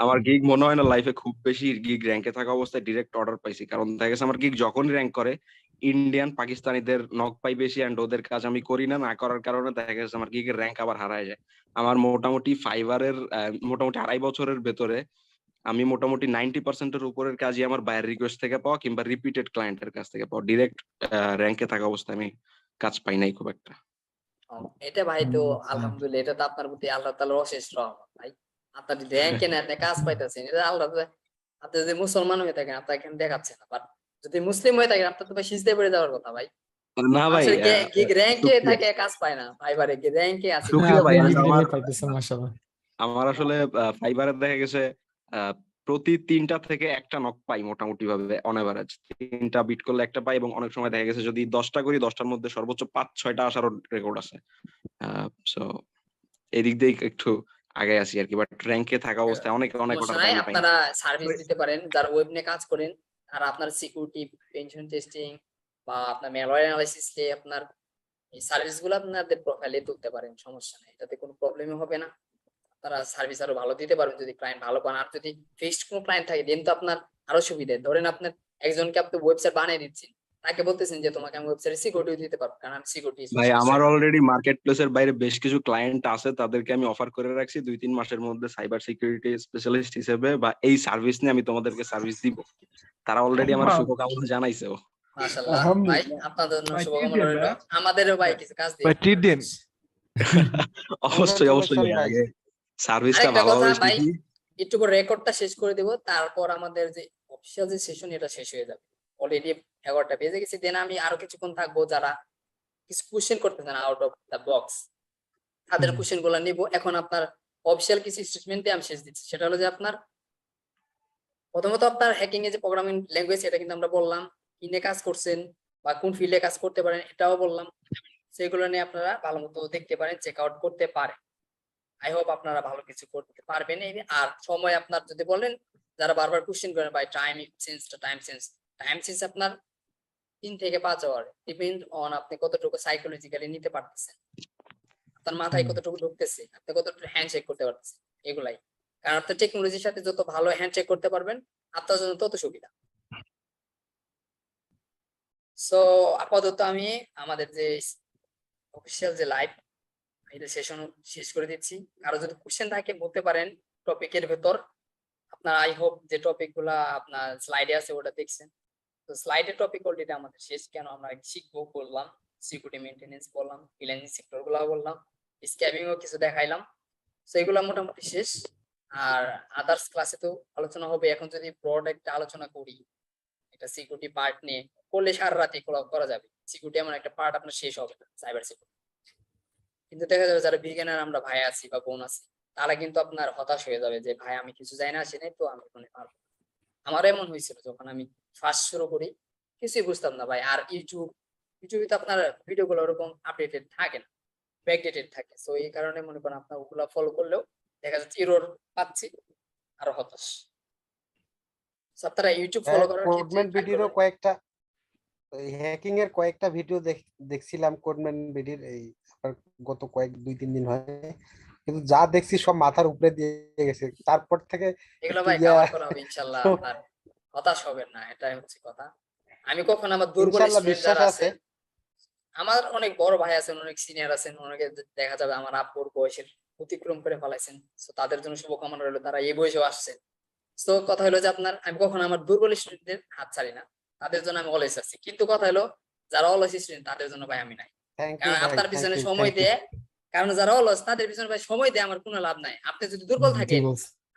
আমার গিগ মনে হয় না লাইফে খুব বেশি গিগ র‍্যাঙ্কে থাকা অবস্থায় ডিরেক্ট অর্ডার পাইছি। কারণ দেখা গেছে আমার গিগ যখন র‍্যাঙ্ক করে ইন্ডিয়ান পাকিস্তানিদের নক পাই বেশি, এন্ড ওদের কাজ আমি করি না করার কারণে দেখা গেছে আমার গিগের র‍্যাঙ্ক আবার হারায় যায়। আমার মোটামুটি ফাইবারের মোটামুটি 2.5 বছরের ভেতরে আমি মোটামুটি 90% উপরের কাজই আমার বাইরের রিকোয়েস্ট থেকে পাওয়া কিংবা রিপিটেড ক্লায়েন্টের কাছ থেকে পাওয়া। ডিরেক্ট র‍্যাঙ্কে থাকা অবস্থায় আমি কাজ পাই নাই খুব একটা। এটা ভাই তো আলহামদুলিল্লাহ, এটা তো আপনার প্রতি আল্লাহ তাআলার অশেষ রহমত ভাই। আপনার যদি র‍্যাঙ্কে না আপনি কাজ পাইতেছেন, এটা আল্লাহ। আপনি যদি মুসলমান হয়ে থাকেন আপনাকে এখানে দেখাচ্ছে না, বাট যদি মুসলিম হয়ে থাকেন আপনার তো ভাই সিজদায় পড়ে যাওয়ার কথা ভাই। না ভাই, গিগ র‍্যাঙ্কে থাকে কাজ পায় না, ফাইবারে র‍্যাঙ্কে আছে। শুকরিয়া ভাই, আমার আসলে ফাইবারে দেখা গেছে প্রতি 3টা থেকে একটা নক পাই মোটামুটি ভাবে অন এভারেজ। 3টা বিট করলে একটা পাই, এবং অনেক সময় দেখা গেছে যদি 10টা করি 10টার মধ্যে সর্বোচ্চ 5-6টা আসারও রেকর্ড আছে। সো এদিক দিয়ে একটু আগে আসি আর কি, বাট র্যাঙ্কে থাকা অবস্থায় অনেক সমস্যা অর্ডার নাই, পাই। আপনারা সার্ভিস দিতে পারেন যারা ওয়েব নিয়ে কাজ করেন, আর আপনার সিকিউরিটি, পেনশন টেস্টিং বা আপনার ম্যালওয়্যার অ্যানালাইসিস দিয়ে আপনার এই সার্ভিস গুলো আপনাদের প্রোফাইলে তুলতে পারেন, সমস্যা নেই, এটাতে কোনো প্রবলেমই হবে না। তারা সার্ভিস আরো ভালো দিতে পারবেন যদি ক্লায়েন্ট ভালো পান। আর যদি ফিক্সড কোনো ক্লায়েন্ট থাকে দেন তো আপনার আরো সুবিধা। ধরেন আপনার একজনকে আপনি ওয়েবসাইট বানিয়ে দিচ্ছেন, তাকে বলতেছেন যে তোমাকে আমি ওয়েবসাইটে সিকিউরিটি দিতে পারবো, কারণ আমি সিকিউরিটি ভাই আমার অলরেডি মার্কেট প্লেসের বাইরে বেশ কিছু ক্লায়েন্ট আছে, তাদেরকে আমি অফার করে রাখছি 2-3 মাসের মধ্যে সাইবার সিকিউরিটি স্পেশালিস্ট হিসেবে, বা এই সার্ভিস নিয়ে আমি তোমাদেরকে সার্ভিস দিব। তারা অলরেডি আমার শুভকামনা জানাইছে। মাশাআল্লাহ ভাই, আপনাদের জন্য শুভকামনা রইল। আমাদেরও ভাই কিছু কাজ দিন। ভাই ট্রিট দিন। অবশ্যই অবশ্যই আগে সার্ভিসটা আরেকটা ভালোভাবে কথা ভাই, শিখি। একটু করে রেকর্ডটা শেষ করে দেব, তারপর আমাদের যে অফিসিয়াল যে সেশন এটা শেষ হয়ে যাবে। অলরেডি 11টা বেজে গেছে, দেন আমি আরো কিছুক্ষণ থাকবো, যারা কিছু কোশ্চেন করতে চান আউট অফ দ্য বক্স তাদের কোশ্চেন গুলো নিব। এখন আপনার অফিসিয়াল কিছু স্টেটমেন্টে আমি শেষ দিচ্ছি, সেটা হলো যে আপনার প্রথমত আপনার হ্যাকিং এ যে প্রোগ্রামিং ল্যাঙ্গুয়েজ এটা কিন্তু আমরা বললাম, কি নিয়ে কাজ করছেন বা কোন ফিল্ডে কাজ করতে পারেন এটাও বললাম। সেগুলো নিয়ে আপনারা ভালো মতো দেখতে পারেন, চেক আউট করতে পারেন। আই হোপ আপনারা ভালো কিছু করতে পারবেন। আর সময় আপনার যদি বলেন, যারা বারবার কোশ্চেন করেন ভাই টাইম চেঞ্জ আপনার 3 থেকে 5 আওয়ার, ডিপেন্ড অন আপনি কতটুকু সাইকোলজিক্যালি নিতে পারতেছেন, আপনার মাথায় কতটুকু ঢুকতেছে, আপনি কতটুকু হ্যান্ডশেক করতে পারতেছেন, এগুলাই। কারণ আপনি টেকনোলজির সাথে যত ভালো হ্যান্ডশেক করতে পারবেন আপনার জন্য তত সুবিধা। সো আপাতত আমি আমাদের যে অফিসিয়াল যে লাইভ এটা সেশন শেষ করে দিচ্ছি। কারো যদি কোশ্চেন থাকে বলতে পারেন টপিকের ভেতর। আপনার আই হোপ যে টপিক গুলা আপনার স্লাইডে আছে ওটা দেখছেন। তো স্লাইডের টপিক অলরেডি আমাদের শেষ। কেন আমরা শিখবো বললাম, সিকিউরিটি মেইনটেনেন্স বললাম, ফ্রিল্যান্সিং সেক্টর গুলো বললাম, স্ক্যামিংও কিছু দেখাইলাম। তো এগুলো মোটামুটি শেষ। আর আদার্স ক্লাসে তো আলোচনা হবে। এখন যদি ব্রড একটা আলোচনা করি, এটা সিকিউরিটি পার্ট নিয়ে করলে সারা রাতে করা যাবে। সিকিউরিটি এমন একটা পার্ট আপনার শেষ হবে না, সাইবার সিকিউরিটি। কিন্তু দেখা যাবে যারা বিজ্ঞানের আমরা ভাই আছি বা বোন আছি, তারা কিন্তু আপনার হতাশ হয়ে যাবে যে ভাই আমি কিছু জানি না, আসি নাই, তো আমি ওখানে পারবো। আমার এমন হয়েছিল যখন আমি ফার্স্ট শুরু করি, কিছুই বুঝতাম না ভাই। আর ইউটিউবে তো আপনার ভিডিও গুলো ওরকম আপডেটেড থাকে না, ব্যাকডেটেড থাকে। তো এই কারণে মনে করেন আপনার ওগুলা ফলো করলেও দেখা যাচ্ছে এরর পাচ্ছি, আরো হতাশ। আপনারা ইউটিউব ফলো করার ক্ষেত্রে কোডম্যান ভিডিওরও কয়েকটা হ্যাকিং এর কয়েকটা ভিডিও দেখছিলাম কোডম্যান ভিডিওর, এই গত 2-3 দিন হয়, কিন্তু যা দেখছি সব মাথার উপরে দিয়ে গেছে। তারপর থেকে এগুলো ভাই কভার করা হবে ইনশাআল্লাহ। আপনার হতাশ হবেন না, এটাই হচ্ছে কথা। আমি কখন আমার দুর্বল স্টুডেন্ট যারা আছে, আমার অনেক বড় ভাই আছেন, অনেক সিনিয়র আছেন, অনেকে দেখা যাবে আমার আপুর বয়সের অতিক্রম করে ফেলাইছেন, তো তাদের জন্য শুভকামনা রইলো, তারা এই বয়সেও আসছেন। তো কথা হলো যে আপনার আমি কখন আমার দুর্বল স্টুডেন্টদের হাত ছাড়ি না, তাদের জন্য আমি অলওয়েজ আছি। কিন্তু কথা হলো যারা অলস স্টুডেন্ট তাদের জন্য ভাই আমি নাই। কারণ আপনার পিছনে সময় দেয়, কারণ যারা অলস তাদের পিছনে ভাই সময় দেয় আমার কোনো লাভ নাই। আপনি যদি দুর্বল থাকেন,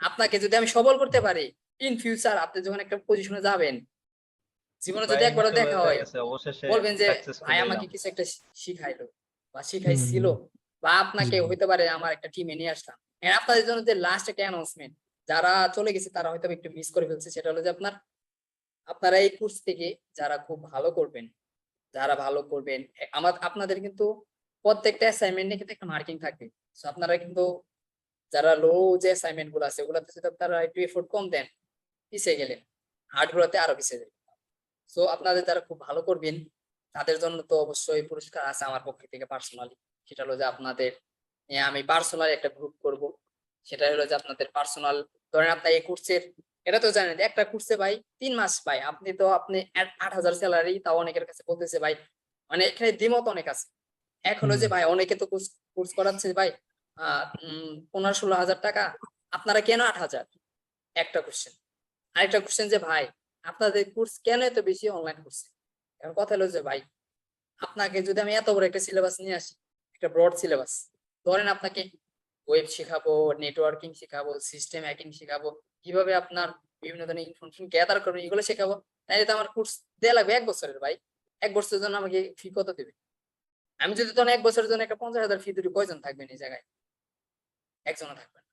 আপনাকে যদি আমি সবল করতে পারি, ইন ফিউচার আপনি যখন একটা পজিশনে যাবেন, জীবনে যদি একবার দেখা হয়, বলবেন যে ভাই আমাকে কিছু একটা শিখাইলো বা শিখাইছিল, বা আপনাকে হইতে পারে আমার একটা টিমে নিয়ে আসলাম। আপনাদের জন্য যে লাস্ট একটা অ্যানাউন্সমেন্ট, যারা চলে গেছে তারা হয়তো একটু মিস করে ফেলছে, সেটা হলো যে আপনারা এই কোর্স থেকে যারা খুব ভালো করবেন, আপনাদের কিন্তু প্রত্যেকটা অ্যাসাইনমেন্টে কিন্তু একটা মার্কিং থাকবে। সো আপনারা কিন্তু যারা লো যে অ্যাসাইনমেন্ট গুলো আছে ওগুলোতে যদি আপনারা একটু এফোর্ট কম দেন, পিছিয়ে গেলেন, হার্ড গুলোতে আরো পিছিয়ে যাবেন। সো আপনাদের যারা খুব ভালো করবেন তাদের জন্য তো অবশ্যই পুরস্কার আছে আমার পক্ষ থেকে পার্সোনালি। সেটা হলো যে আপনাদের আমি পার্সোনাল একটা গ্রুপ করব। সেটা হলো যে আপনাদের পার্সোনাল, ধরেন আপনার এই কোর্সের, এটা তো জানেন একটা কোর্সে ভাই 3 মাস ভাই, আপনি 8,000 স্যালারি, তাও অনেকের কাছে বলতেছে ভাই, মানে এখানে দ্বিমত অনেক আছে। এক হলো যে ভাই অনেকে তো কোর্স করাচ্ছে ভাই 15-16 হাজার টাকা, আপনারা কেন 8,000? একটা কোশ্চেন। আরেকটা কোশ্চেন যে ভাই আপনাদের কোর্স কেন এত বেশি অনলাইন করছে? এখন কথা হলো যে ভাই আপনাকে যদি আমি এত বড় একটা সিলেবাস নিয়ে আসি, একটা ব্রড সিলেবাস, ধরেন আপনাকে ওয়েব শেখাবো, নেটওয়ার্কিং শেখাবো, সিস্টেম হ্যাকিং শেখাবো, কিভাবে আপনার বিভিন্ন ধরনের ইনফরমেশন গ্যাদার করবেন, এগুলো শেখাবো, তাই তো আমার কোর্স দেয়া লাগবে 1 বছরের। ভাই 1 বছরের জন্য আমাকে ফি কত দেবে? আমি যদি তখন 1 বছরের জন্য একটা 50,000 ফি দিই, কয়জন থাকবেন এই জায়গায়? একজনও থাকবেন।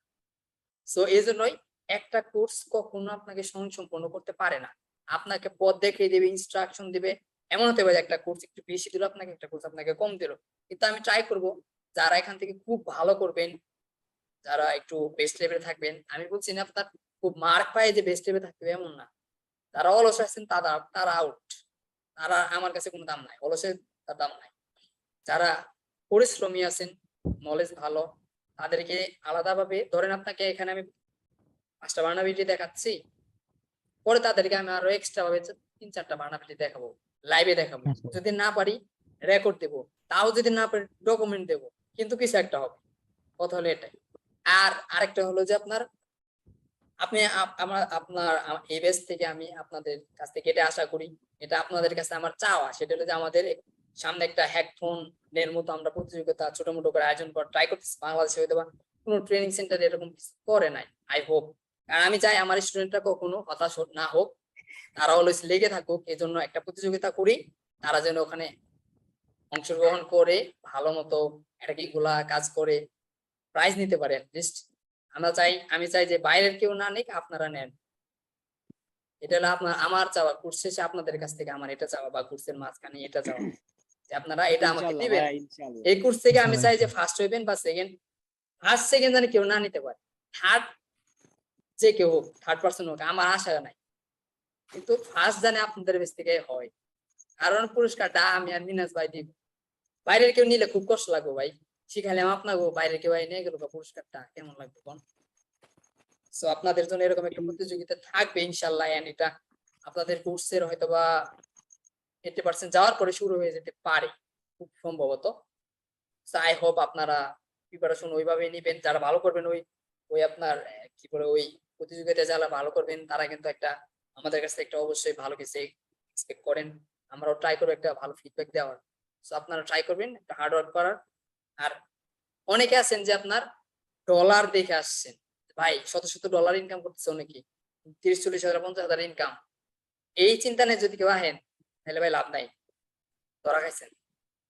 সো এই জন্যই একটা কোর্স কখনো আপনাকে স্বয়ংসম্পূর্ণ করতে পারে না। আপনাকে পথ দেখিয়ে দিবে, ইনস্ট্রাকশন দিবে। এমন হতে পারে একটা কোর্স একটু বেশি দিল আপনাকে, একটা কোর্স আপনাকে কম দিল। কিন্তু আমি ট্রাই করব যারা এখান থেকে খুব ভালো করবেন, যারা একটু বেস্ট লেভেলে থাকবেন, আমি বলছি না আপনার খুব মার্ক পায় যে বেস্ট লেভেলে থাকবে এমন না। যারা অলস আছেন তারা আউট, তারা আমার কাছে কোনো দাম নাই, অলসের তার দাম নাই। যারা পরিশ্রমী আছেন, নলেজ ভালো, তাদেরকে আলাদাভাবে ধরেন, আপনাকে এখানে আমি 5টা ভার্নাবিলিটি দেখাচ্ছি, পরে তাদেরকে আমি আরো এক্সট্রা ভাবে 3-4টা ভার্নাবিলিটি দেখাবো, লাইভে দেখাবো। যদি না পারি রেকর্ড দেবো, তাও যদি না পারি ডকুমেন্ট দেবো, কিন্তু কিছু একটা হবে। কথা হলো এটাই। আর আরেকটা হলো যে আপনি আপনার এই বেস থেকে আমি আপনাদের কাছ থেকে এটা আশা করি, এটা আপনাদের কাছে আমার চাওয়া, সেটা হলো যে আমাদের সামনে একটা হ্যাকথনের মতো আমরা প্রতিযোগিতা ছোট মোটো করে আয়োজন করা ট্রাই করতেছি। বাংলাদেশে হয়তো বা কোনো ট্রেনিং সেন্টার এরকম কিছু করে নাই, আই হোপ। আর আমি চাই আমার স্টুডেন্টরা কখনো হতাশ না হোক, তারা অলওয়েজ লেগে থাকুক। এজন্য একটা প্রতিযোগিতা করি, তারা যেন ওখানে অংশগ্রহণ করে ভালো মতো একটা গুলা কাজ করে প্রাইজ নিতে পারে। লিস্ট আমি চাই যে বাইরের কেউ না নিক, আপনারা নেন। এটা হলো আমার চাওয়া। কোর্স শেষে আপনাদের কাছ থেকে আমার এটা চাওয়া, বা কোর্সের মাঝখানে এটা চাওয়া যে আপনারা এটা আমাকে দিবেন। এই কোর্স থেকে আমি চাই যে ফার্স্ট হইবেন বা ফার্স্ট সেকেন্ড জানি কেউ না নিতে পারে, থার্ড যে কেউ হোক, থার্ড পার্সন হোক, আমার আশা নাই, কিন্তু ফার্স্ট জানে আপনাদের বেশ থেকে হয়। কারণ পুরস্কারটা আমি আর মিনাজ ভাই দিব, বাইরের কেউ নিলে খুব কষ্ট লাগবে ভাই। শিখাইলাম আপনাকে, বাইরে কেউ নিয়ে গেল পুরস্কারটা, কেমন লাগবে কোন? সো আপনাদের জন্য এরকম একটা প্রতিযোগিতা থাকবে ইনশাল্লাহ। এন্ড এটা আপনাদের কোর্সের হয়তো বা 80% যাওয়ার পরে শুরু হয়ে যেতে পারে খুব সম্ভবত। সো আই হোপ আপনারা প্রিপারেশন ওইভাবে নেবেন। যারা ভালো করবেন ওই আপনার কি বলে ওই প্রতিযোগিতায় যারা ভালো করবেন, তারা কিন্তু একটা আমাদের কাছে একটা অবশ্যই ভালো কিছু এক্সপেক্ট করেন। আমরাও ট্রাই করবো একটা ভালো ফিডব্যাক দেওয়ার। সো আপনারা ট্রাই করবেন একটা হার্ড ওয়ার্ক করার। আর অনেকে আছেন যে আপনার ডলার দেখে আসছেন, ভাই শত ডলার ইনকাম করতেছে অনেকে, 30-40 হাজার 50 হাজার ইনকাম। এই চিন্তা নিয়ে যদি কেউ আহেন, তাহলে ভাই লাভ নাই, ধরা খাইছেন।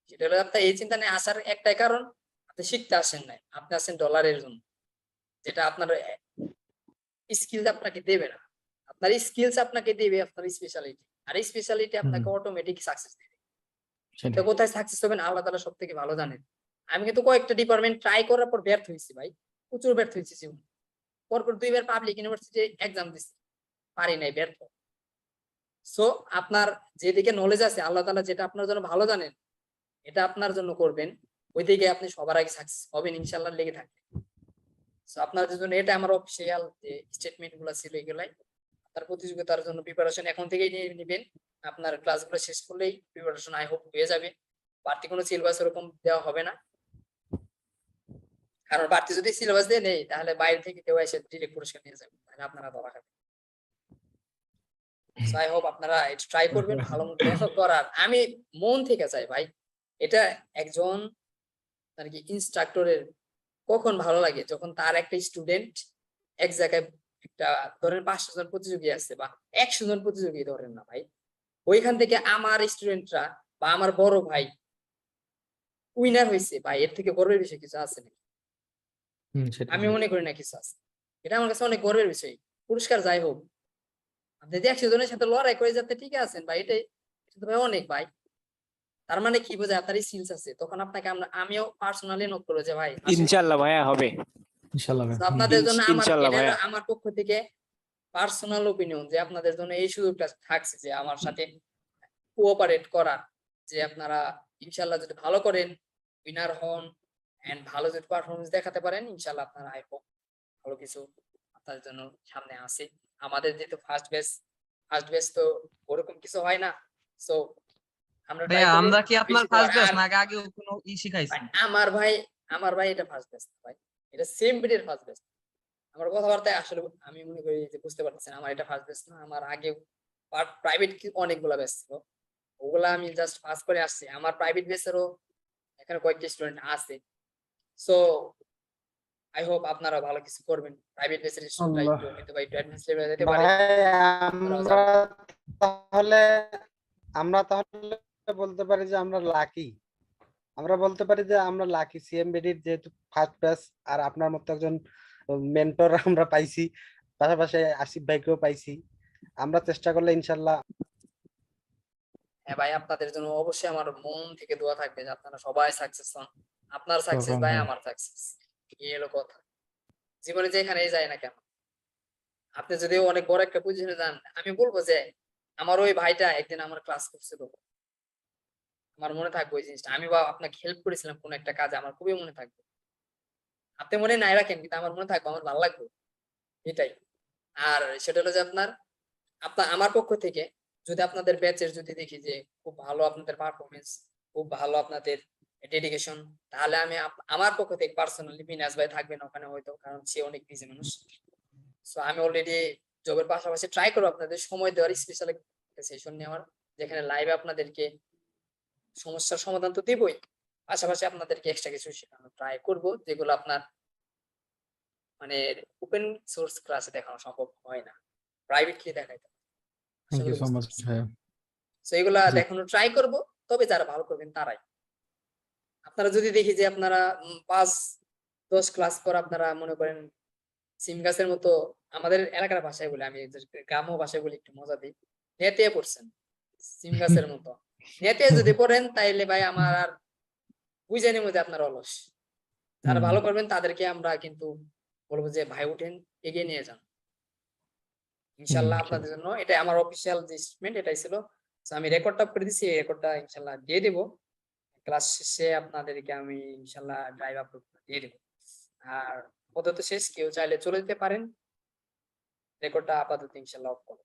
সেটা হলো আপনার এই চিন্তা নিয়ে আসার একটাই কারণ, আপনি শিখতে আসেন নাই, আপনি আসেন ডলারের জন্য, যেটা আপনার স্কিল আপনাকে দেবে না। আপনার স্কিলস আপনাকে দেবে আপনার স্পেশালিটি, আর এই স্পেশালিটি আপনাকে অটোমেটিক সাকসেস দেবে। তো কোথায় সাকসেস হবেন আল্লাহ তাআলা সব থেকে ভালো জানেন। আমি কিন্তু কয়েকটা ডিপার্টমেন্ট ট্রাই করার পর ব্যর্থ হয়েছি ভাই, প্রচুর ব্যর্থ হয়েছি জীবন। পরপর 2বার পাবলিক ইউনিভার্সিটি এক্সাম দিচ্ছি, পারি নাই, ব্যর্থ। সো আপনার যেদিকে নলেজ আছে, আল্লাহ তাআলা যেটা আপনার জন্য ভালো জানেন, এটা আপনার জন্য করবেন, ওইদিকে আপনি সবার আগে সাকসেস হবেন ইনশাআল্লাহ, লেগে থাকবেন। সো আপনাদের জন্য এটা আমার অফিসিয়াল যে স্টেটমেন্ট গুলো ছিল এগুলাই। আপনার প্রতিযোগিতার জন্য প্রিপারেশন এখন থেকেই নিয়ে নেবেন। আপনার ক্লাসগুলো শেষ করলেই প্রিপারেশন আই হোপ হয়ে যাবে। বাড়তি কোনো সিলেবাস এরকম দেওয়া হবে না, কারণ বাড়তি যদি সিলেবাস দিয়ে নেই তাহলে বাইরে থেকে কেউ এসে ডিরেক্ট পুরস্কার নিয়ে যাবে, তাহলে আপনারা ধরা খাবেন। সো আই হোপ আপনারা এটা ট্রাই করবেন ভালো মতো করার। আমি মন থেকে চাই ভাই, এটা একজন আর কি ইনস্ট্রাক্টরের কখন ভালো লাগে, যখন তার একটা স্টুডেন্ট এক জায়গায় একটা ধরেন 500 জন প্রতিযোগী আছে বা 100 জন প্রতিযোগী ধরেন না ভাই, ওইখান থেকে আমার স্টুডেন্টরা বা আমার বড় ভাই উইনার হয়েছে, ভাই এর থেকে গর্বের বিষয় কিছু আছে নাকি? আমি মনে করি না কিছু আছে। এটা আমার কাছে অনেক গর্বের বিষয়। পুরস্কার যাই হোক, আপনি যে 100 জনের সাথে লড়াই করে যাতে ঠিক আছেন ভাই, এটা তো ভাই অনেক ভাই। তার মানে কি বোঝায় আপনার স্কিলস আছে, তখন আপনাকে আমিও পার্সোনালি নোট করবো যে ভাই ইনশাআল্লাহ ভাইয়া হবে, ইনশাআল্লাহ ভাই। আপনাদের জন্য ইনশাআল্লাহ ভাইয়া। আমার পক্ষ থেকে পার্সোনাল ওপিনিয়ন যে আপনাদের জন্য এই সুযোগটা থাকছে যে আমার সাথে কোঅপারেট করা, যে আপনারা ইনশাআল্লাহ যদি ভালো করেন, উইনার হন এন্ড ভালো যদি পারফরমেন্স দেখাতে পারেন, ইনশাআল্লাহ আপনারা আই হোপ ভালো কিছু আপনাদের জন্য সামনে আসে। আমাদের যেহেতু ফার্স্ট বেস তো ওরকম কিছু হয় না। সো আমরা আমরা কি আপনার ফার্স্ট বেস না আগে কোনো শিখাইছেন? আমার ভাই এটা ফার্স্ট বেস ভাই, এটা সেম বিটের ফার্স্ট বেস। আমার কথাবার্তায় আসলে আমি মনে করি যে বুঝতে পারতেছেন আমার এটা ফার্স্ট বেস না, আমার আগে প্রাইভেট অনেকগুলা বেস ছিল, ওগুলা আমি জাস্ট পাস করে আসছি। আমার প্রাইভেট বেসেরও এখানে কয়েকটা স্টুডেন্ট আছে। সো আই হোপ আপনারা ভালো কিছু করবেন। প্রাইভেট বেসের স্টুডেন্টরা একটু হয়তো বা একটু অ্যাডভান্স লেভেলে যেতে পারে। আমরা তাহলে বলতে পারি যে আমরা লাকি। আমরা বলতে পারি যে আমরা লাকি, সিএমবিডির যেহেতু ফার্স্ট ব্যাচ আর আপনার মতো একজন মেন্টর আমরা পাইছি, পাশাপাশি আসিফ ভাইকেও পাইছি। আমরা চেষ্টা করলে ইনশাল্লাহ। হ্যাঁ ভাই, আপনাদের জন্য অবশ্যই আমার মন থেকে দোয়া থাকবে যে আপনারা সবাই সাকসেস হন। আপনার সাকসেস ভাই আমার সাকসেস, এই হলো কথা। জীবনে যেখানেই যায় না কেন, আপনি যদি অনেক বড় একটা পজিশনে যান, আমি বলবো যে আমার ওই ভাইটা একদিন আমার ক্লাস করছিল, আমার মনে থাকবে ওই জিনিসটা। আমি বা আপনাকে হেল্প করেছিলাম কোন একটা কাজে, আমার খুবই মনে থাকবে। আপনি মনে নাই রাখেন, কিন্তু আমার মনে থাকবে, আমার ভালো লাগবে এটাই। আর সেটা হলো যে আপনার আপনার আমার পক্ষ থেকে যদি আপনাদের ব্যাচের যদি দেখি যে খুব ভালো আপনাদের পারফরমেন্স, খুব ভালো আপনাদের ডেডিকেশন, তাহলে আমি আমার পক্ষ থেকে পার্সোনালি মিনাজ ভাই থাকবেন ওখানে হয়তো, কারণ সে অনেক বিজি মানুষ। সো আমি অলরেডি জবের পাশাপাশি ট্রাই করবো আপনাদের সময় দেওয়ার, স্পেশাল সেশন নেওয়ার, যেখানে লাইভে আপনাদেরকে সমস্যার সমাধান তো দিবই, পাশাপাশি আপনাদেরকে এক্সট্রা কিছু শেখানো ট্রাই করব, যেগুলো আপনার মানে ওপেন সোর্স ক্লাসে দেখানো সম্ভব হয় না, প্রাইভেটলি দেখাইতে। থ্যাংক ইউ সো মাচ ভাইয়া। তো এগুলা জি। দেখানোর ট্রাই করব, তবে যারা ভালো করবেন তারাই। আপনারা যদি দেখি যে আপনারা 5-10 ক্লাস পর আপনারা মনে করেন সিম গাছের মতো, আমাদের এলাকার ভাষায় বলে, আমি গ্রাম্য ভাষায় বলি একটু মজা দিই, নেতিয়ে পড়ছেন সিম গাছের মতো। নেতিয়ে যদি পড়েন তাইলে ভাই আমার আর বুঝে নেব যে আপনার অলস। যারা ভালো করবেন তাদেরকে আমরা কিন্তু বলবো যে ভাই উঠেন, এগিয়ে নিয়ে যান ইনশাল্লাহ আপনাদের জন্য। এটা আমার অফিসিয়াল যে স্টেটমেন্ট এটাই ছিল। So, আমি রেকর্ডটা করে দিছি, এই রেকর্ডটা ইনশাল্লাহ দিয়ে দেব ক্লাস শেষে, আপনাদেরকে আমি ইনশাল্লাহ ড্রাইভ আপলোড দিয়ে দেব। আর আপাতত শেষ, কেউ চাইলে চলে যেতে পারেন, রেকর্ডটা আপাতত ইনশাল্লাহ অফ করো।